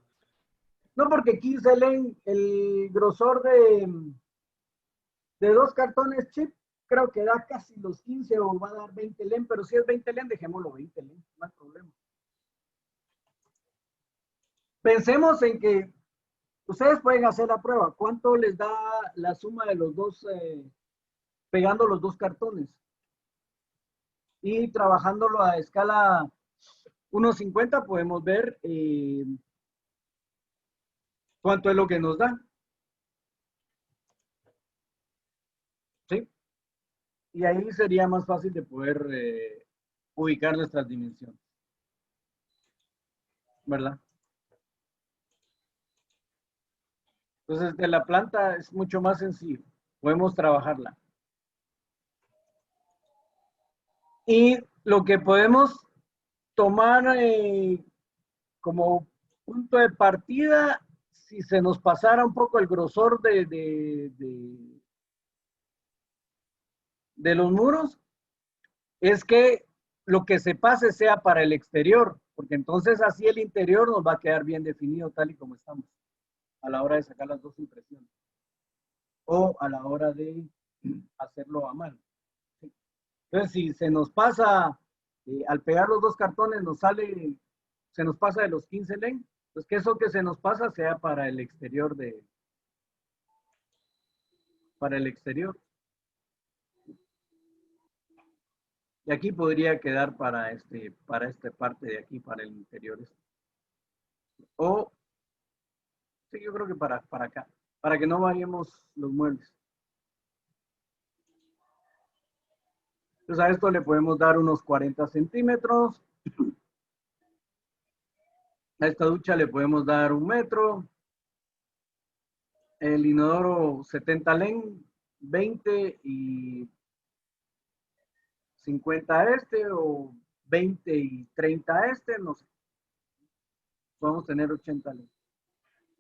No, porque 15 len, el grosor de 2 cartones chip, creo que da casi los 15 o va a dar 20 len, pero si es 20 len, dejémoslo 20 len, no hay problema. Pensemos en que ustedes pueden hacer la prueba. ¿Cuánto les da la suma de los dos, pegando los dos cartones? Y trabajándolo a escala 1:50 podemos ver cuánto es lo que nos da. ¿Sí? Y ahí sería más fácil de poder ubicar nuestras dimensiones. ¿Verdad? Entonces, de la planta es mucho más sencillo. Podemos trabajarla. Y lo que podemos tomar como punto de partida, si se nos pasara un poco el grosor de los muros, es que lo que se pase sea para el exterior, porque entonces así el interior nos va a quedar bien definido tal y como estamos a la hora de sacar las dos impresiones o a la hora de hacerlo a mano. Entonces, si se nos pasa, al pegar los dos cartones, se nos pasa de los 15 len, pues que eso que se nos pasa sea para el exterior para el exterior. Y aquí podría quedar para esta parte de aquí, para el interior. O, sí, yo creo que para acá, para que no variemos los muebles. Entonces a esto le podemos dar unos 40 centímetros. A esta ducha le podemos dar 1 metro. El inodoro 70 len, 20 y 50 o 20 y 30 no sé. Podemos tener 80 len.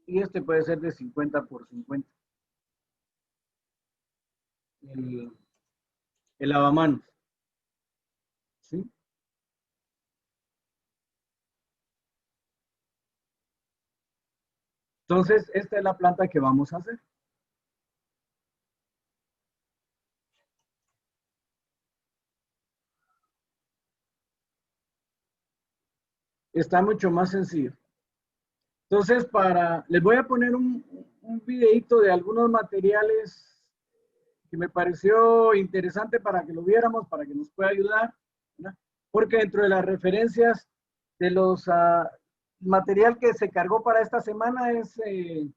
Y este puede ser de 50 por 50. El lavamanos. ¿Sí? Entonces, esta es la planta que vamos a hacer. Está mucho más sencillo. Entonces, les voy a poner un videito de algunos materiales que me pareció interesante para que lo viéramos, para que nos pueda ayudar, ¿verdad? Porque dentro de las referencias de los material que se cargó para esta semana es el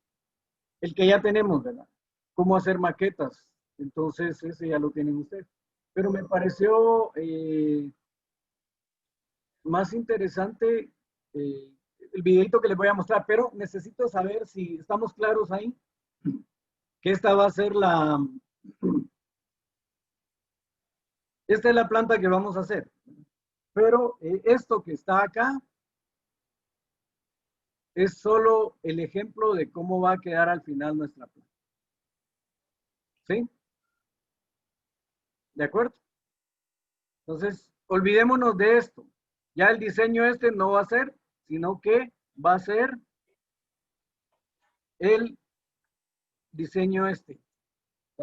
que ya tenemos, ¿verdad? Cómo hacer maquetas. Entonces, ese ya lo tienen ustedes. Pero me pareció más interesante el videito que les voy a mostrar, pero necesito saber si estamos claros ahí, que esta va a ser esta es la planta que vamos a hacer. Pero esto que está acá es solo el ejemplo de cómo va a quedar al final nuestra planta. ¿Sí? ¿De acuerdo? Entonces, olvidémonos de esto. Ya el diseño no va a ser, sino que va a ser el diseño ¿De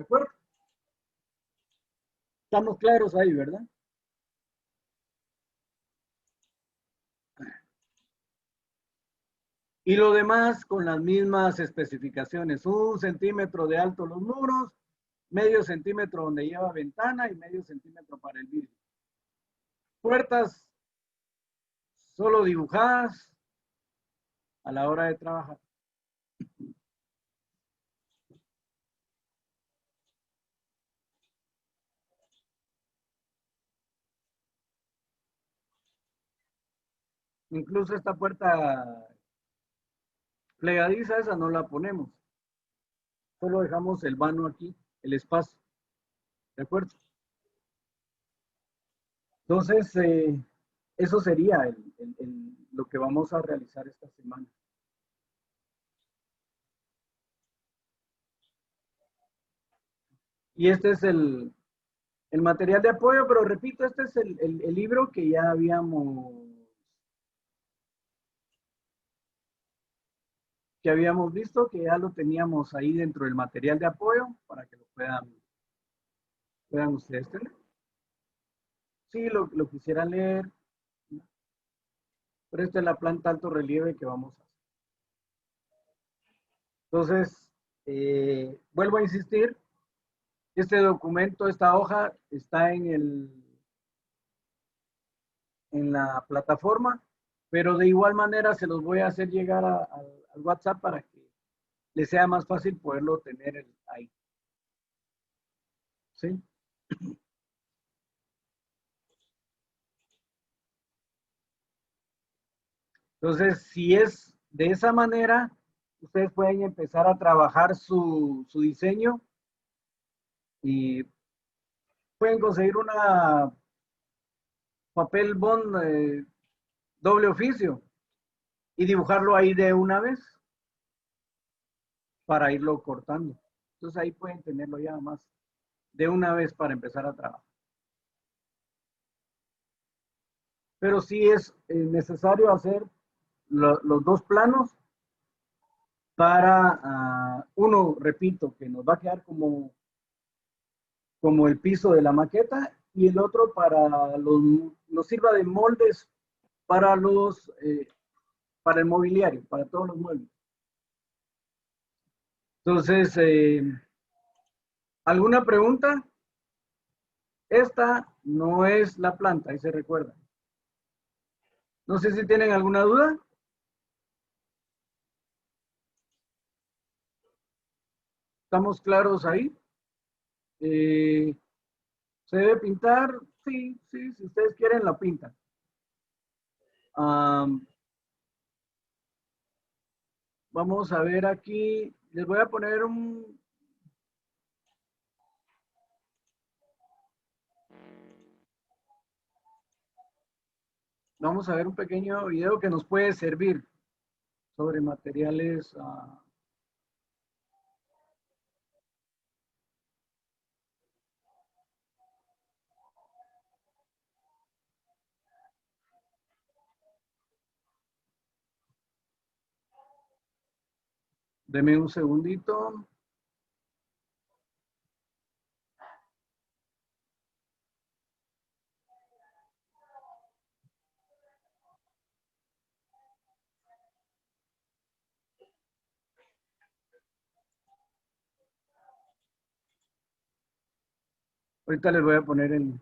acuerdo? Estamos claros ahí, ¿verdad? Y lo demás con las mismas especificaciones. 1 centímetro de alto los muros, medio centímetro donde lleva ventana y medio centímetro para el vidrio. Puertas solo dibujadas a la hora de trabajar. Incluso esta puerta plegadiza, esa no la ponemos. Solo dejamos el vano aquí, el espacio. ¿De acuerdo? Entonces, eso sería lo que vamos a realizar esta semana. Y este es el el material de apoyo, pero repito, este es el libro que ya habíamos visto, que ya lo teníamos ahí dentro del material de apoyo, para que lo puedan ustedes tener. Sí, lo quisiera leer, pero esta es la planta alto relieve que vamos a hacer. Entonces, vuelvo a insistir, este documento, esta hoja, está en la plataforma, pero de igual manera se los voy a hacer llegar al WhatsApp para que les sea más fácil poderlo tener ahí. ¿Sí? Entonces, si es de esa manera, ustedes pueden empezar a trabajar su diseño y pueden conseguir una papel bond doble oficio y dibujarlo ahí de una vez para irlo cortando. Entonces ahí pueden tenerlo ya más de una vez para empezar a trabajar. Pero sí es necesario hacer los dos planos para, uno, repito, que nos va a quedar como el piso de la maqueta, y el otro para nos sirva de moldes para para el mobiliario, para todos los muebles. Entonces, ¿alguna pregunta? Esta no es la planta, ahí se recuerda. No sé si tienen alguna duda. ¿Estamos claros ahí? ¿Se debe pintar? Sí, si ustedes quieren la pintan. Vamos a ver aquí, les voy a poner vamos a ver un pequeño video que nos puede servir sobre materiales. Deme un segundito. Ahorita les voy a poner el...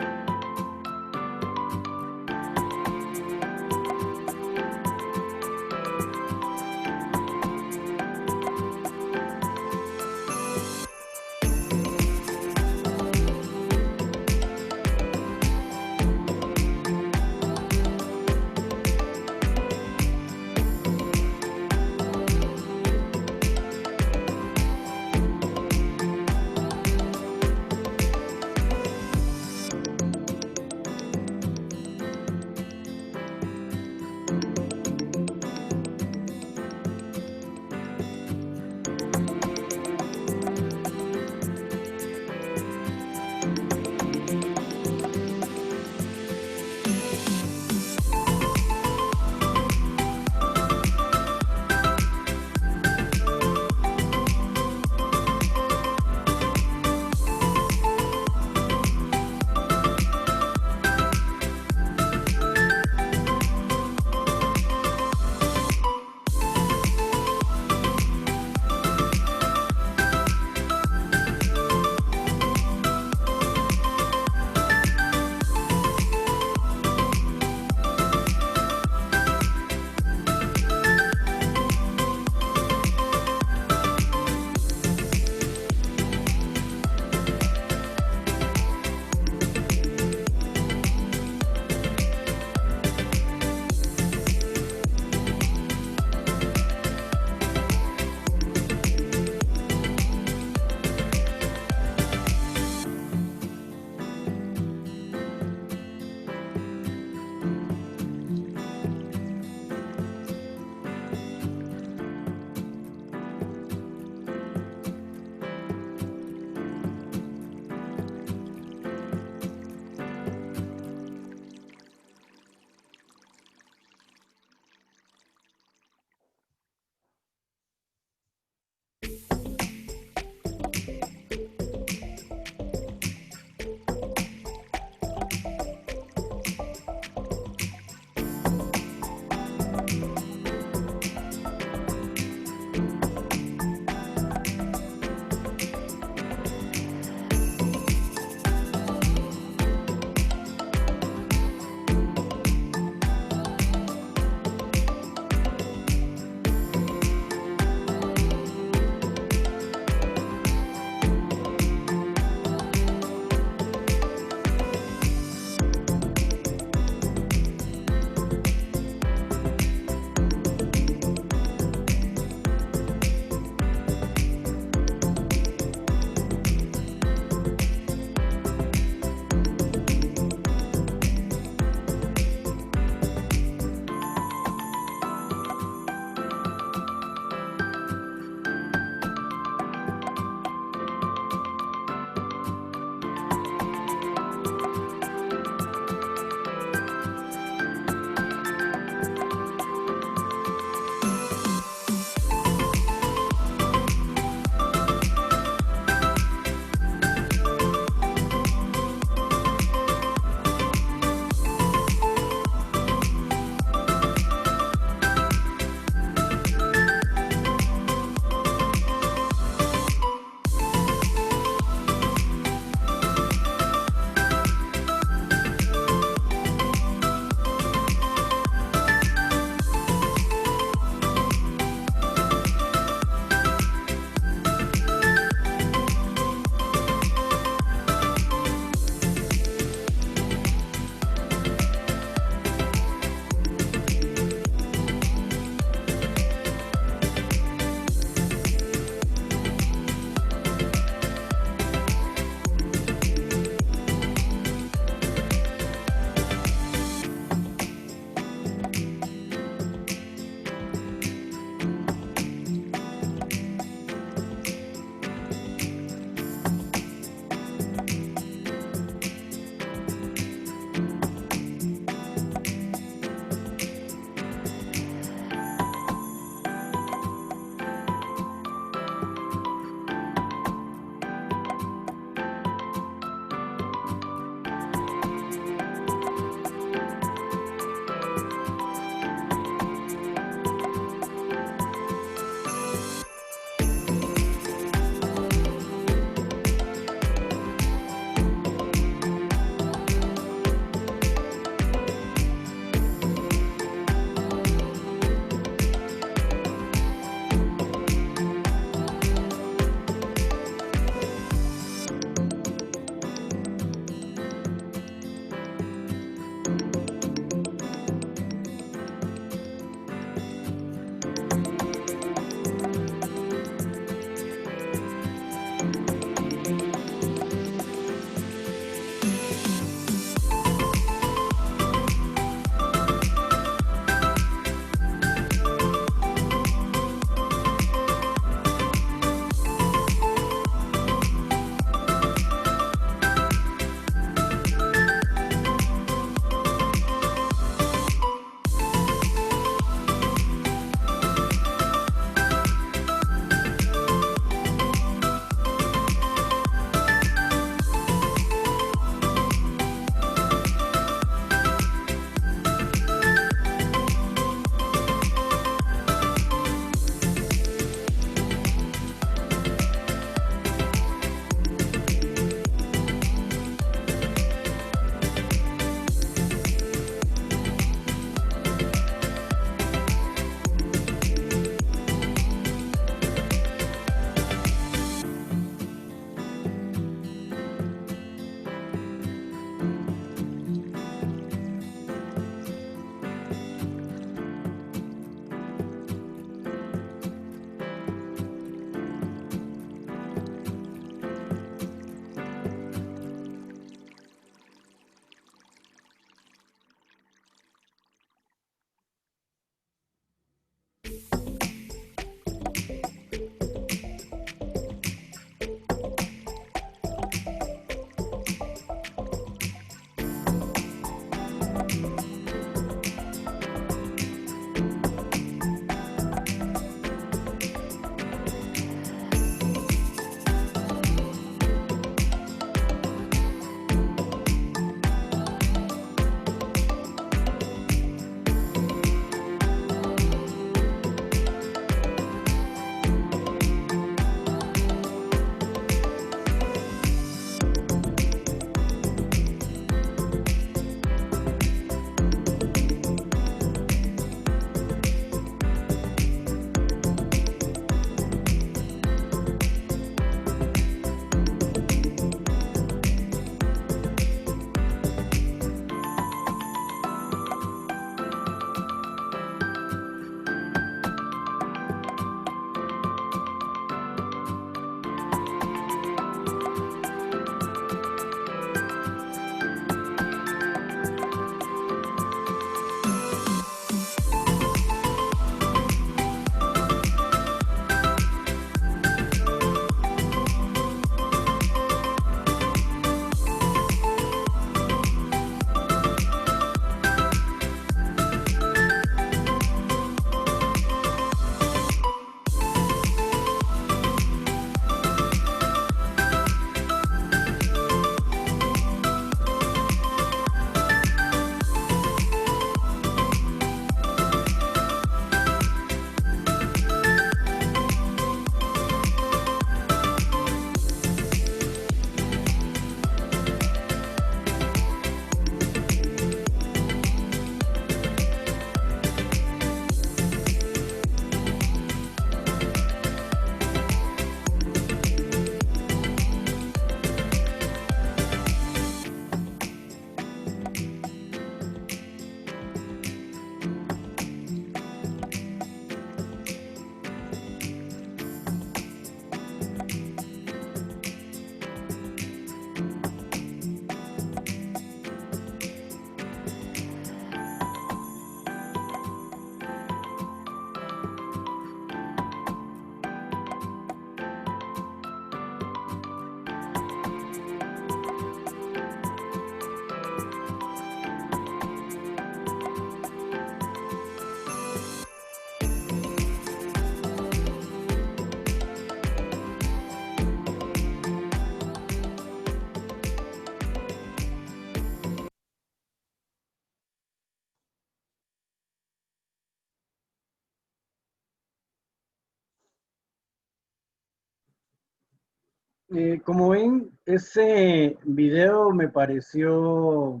Como ven, ese video me pareció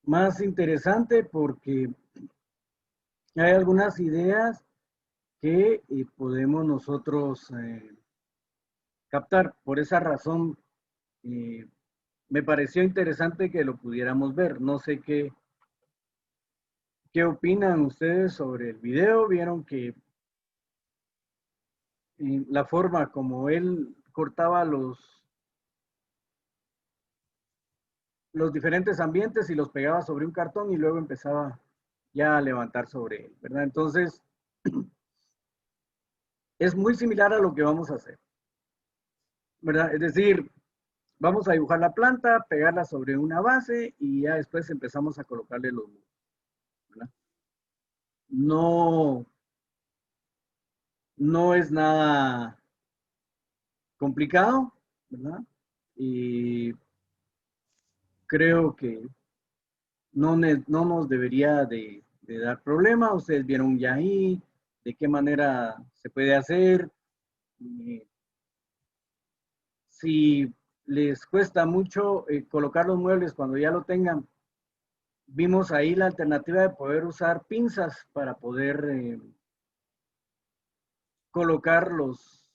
más interesante porque hay algunas ideas que podemos nosotros captar. Por esa razón, me pareció interesante que lo pudiéramos ver. No sé qué opinan ustedes sobre el video. Vieron que la forma como él cortaba los diferentes ambientes y los pegaba sobre un cartón y luego empezaba ya a levantar sobre él, ¿verdad? Entonces, es muy similar a lo que vamos a hacer, ¿verdad? Es decir, vamos a dibujar la planta, pegarla sobre una base y ya después empezamos a colocarle los muros, ¿verdad? No es nada complicado, ¿verdad? Y creo que no nos debería de dar problema. Ustedes vieron ya ahí de qué manera se puede hacer. Si les cuesta mucho colocar los muebles cuando ya lo tengan, vimos ahí la alternativa de poder usar pinzas para poder colocar los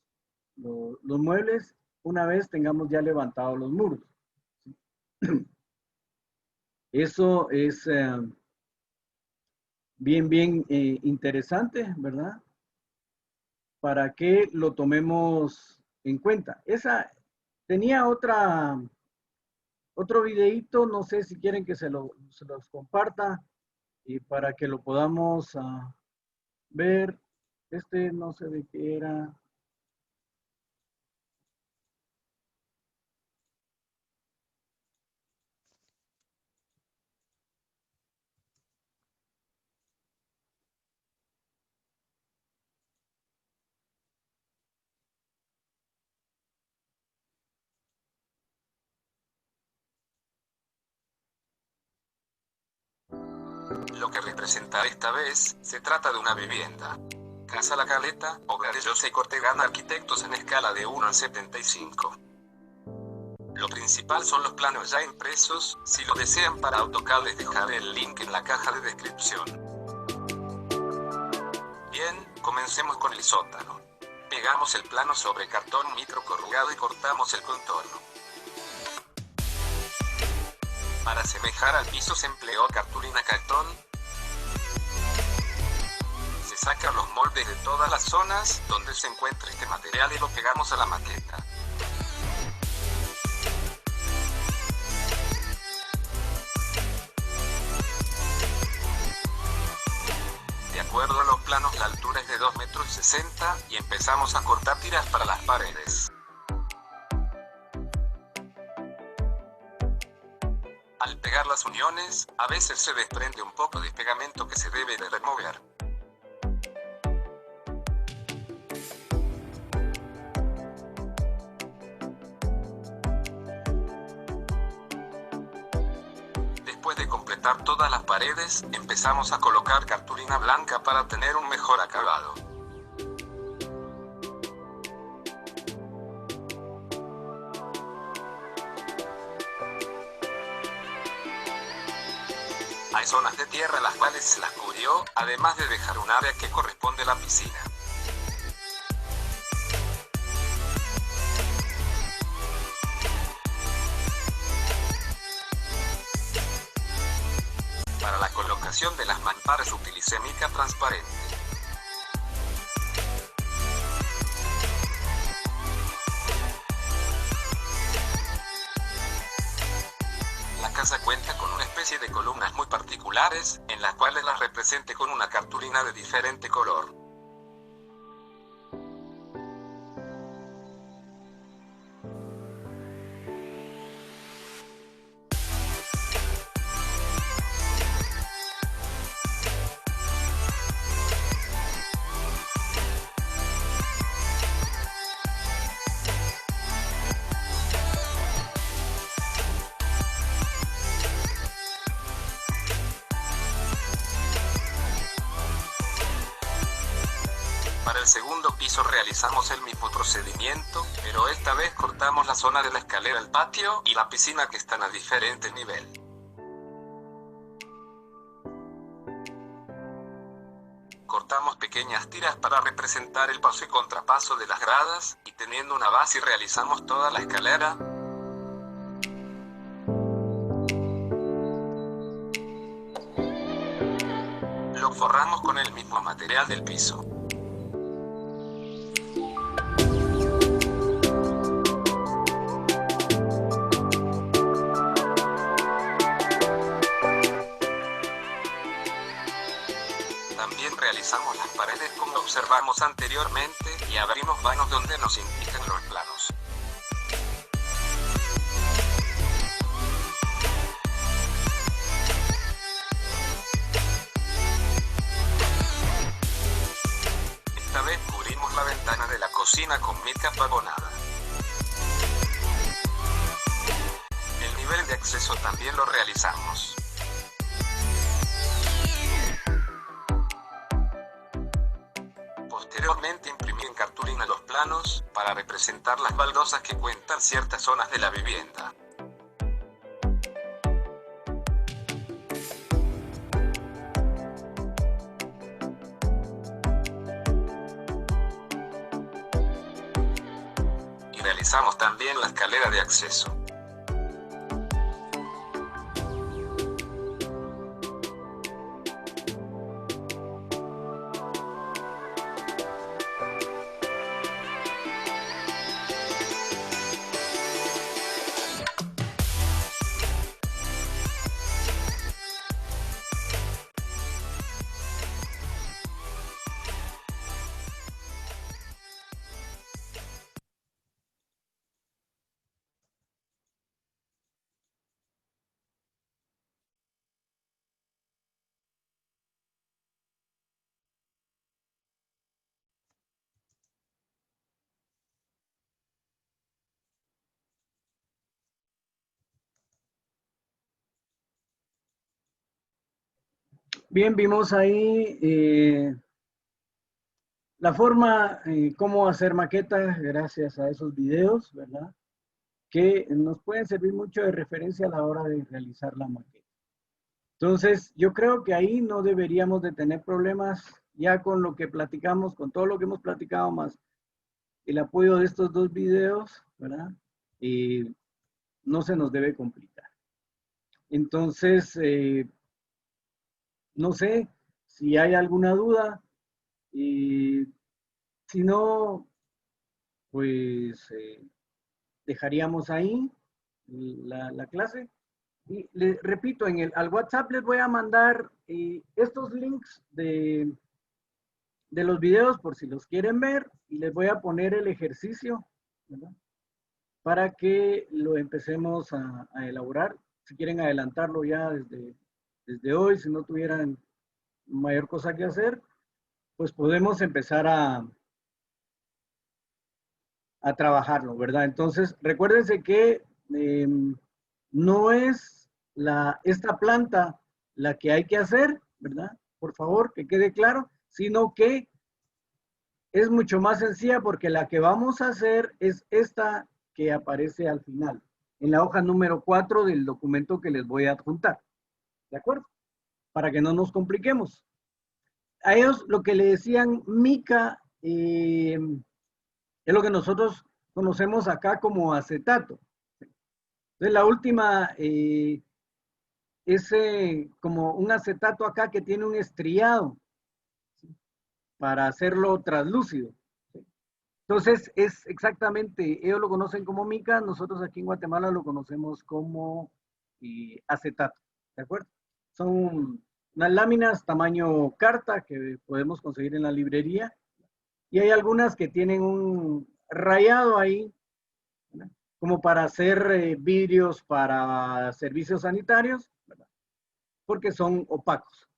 muebles una vez tengamos ya levantados los muros. Eso es bien interesante, ¿verdad? Para que lo tomemos en cuenta. Tenía otro videíto, no sé si quieren que se los comparta y para que lo podamos ver. No sé de qué era. Lo que representará esta vez, se trata de una vivienda. Casa La Caleta, obra de José Cortegana Arquitectos en escala de 1 al 75. Lo principal son los planos ya impresos. Si lo desean para AutoCAD les dejaré el link en la caja de descripción. Bien, comencemos con el sótano. Pegamos el plano sobre cartón microcorrugado y cortamos el contorno. Para asemejar al piso se empleó cartulina cartón. Se sacan los moldes de todas las zonas donde se encuentra este material y lo pegamos a la maqueta. De acuerdo a los planos, la altura es de 2,60 m y empezamos a cortar tiras para las paredes. Al pegar las uniones, a veces se desprende un poco de pegamento que se debe de remover. Después de completar todas las paredes, empezamos a colocar cartulina blanca para tener un mejor acabado. Hay zonas de tierra las cuales se las cubrió, además de dejar un área que corresponde a la piscina. Para la colocación de las mamparas utilicé mica transparente. La casa cuenta con una especie de columnas muy particulares, en las cuales las represente con una cartulina de diferente color. Para el segundo piso realizamos el mismo procedimiento, pero esta vez cortamos la zona de la escalera, el patio y la piscina que están a diferente nivel. Cortamos pequeñas tiras para representar el paso y contrapaso de las gradas, y teniendo una base realizamos toda la escalera. Lo forramos con el mismo material del piso. También realizamos las paredes como observamos anteriormente y abrimos vanos donde nos indican los planos. Esta vez cubrimos la ventana de la cocina con mica pavonada. El nivel de acceso también lo realizamos. Posteriormente imprimí en cartulina los planos para representar las baldosas que cuentan ciertas zonas de la vivienda. Y realizamos también la escalera de acceso. Bien, vimos ahí la forma, cómo hacer maquetas gracias a esos videos, ¿verdad? Que nos pueden servir mucho de referencia a la hora de realizar la maqueta. Entonces, yo creo que ahí no deberíamos de tener problemas ya con lo que platicamos, con todo lo que hemos platicado más el apoyo de estos dos videos, ¿verdad? No se nos debe complicar. Entonces, no sé si hay alguna duda, y si no, pues dejaríamos ahí la clase. Y les repito, al WhatsApp les voy a mandar estos links de los videos por si los quieren ver, y les voy a poner el ejercicio, ¿verdad? Para que lo empecemos a elaborar. Si quieren adelantarlo ya desde hoy, si no tuvieran mayor cosa que hacer, pues podemos empezar a trabajarlo, ¿verdad? Entonces, recuérdense que no es esta planta la que hay que hacer, ¿verdad? Por favor, que quede claro, sino que es mucho más sencilla porque la que vamos a hacer es esta que aparece al final, en la hoja número 4 del documento que les voy a adjuntar, ¿de acuerdo? Para que no nos compliquemos. A ellos lo que le decían mica es lo que nosotros conocemos acá como acetato. Entonces la última es como un acetato acá que tiene un estriado, ¿sí? Para hacerlo translúcido. ¿Sí? Entonces es exactamente, ellos lo conocen como mica, nosotros aquí en Guatemala lo conocemos como acetato, ¿de acuerdo? Son unas láminas tamaño carta que podemos conseguir en la librería, y hay algunas que tienen un rayado ahí, ¿verdad? Como para hacer vidrios para servicios sanitarios, ¿verdad? Porque son opacos,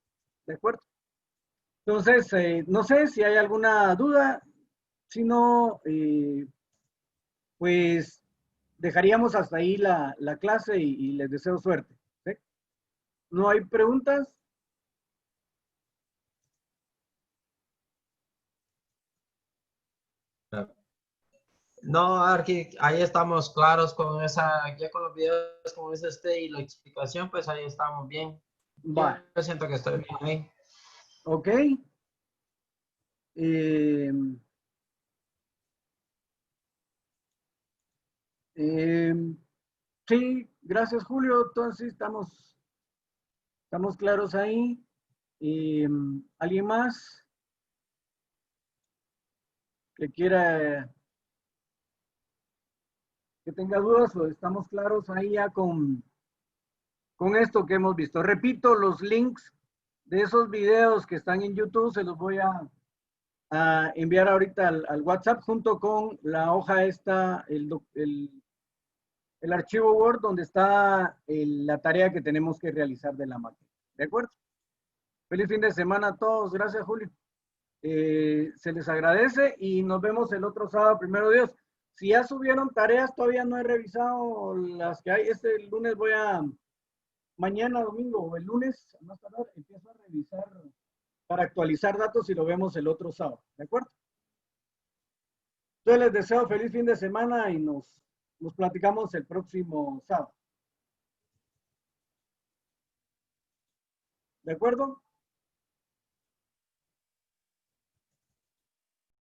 ¿de acuerdo? Entonces, no sé si hay alguna duda, si no, pues dejaríamos hasta ahí la clase y les deseo suerte. ¿Sí? ¿No hay preguntas? No, Arqui, ahí estamos claros con esa, ya con los videos, como dice usted, y la explicación, pues ahí estamos bien. Va, Yo siento que estoy bien ahí. ok. Sí, gracias Julio. Entonces estamos claros ahí. ¿Alguien más que quiera, que tenga dudas o estamos claros ahí ya con esto que hemos visto? Repito, los links de esos videos que están en YouTube se los voy a enviar ahorita al WhatsApp junto con la hoja esta, el archivo Word donde está la tarea que tenemos que realizar de la maqueta. ¿De acuerdo? Feliz fin de semana a todos. Gracias, Julio. Se les agradece y nos vemos el otro sábado, primero Dios. Si ya subieron tareas, todavía no he revisado las que hay. Este lunes mañana domingo o el lunes, más tarde, empiezo a revisar para actualizar datos y lo vemos el otro sábado. ¿De acuerdo? Entonces les deseo feliz fin de semana y nos platicamos el próximo sábado. ¿De acuerdo?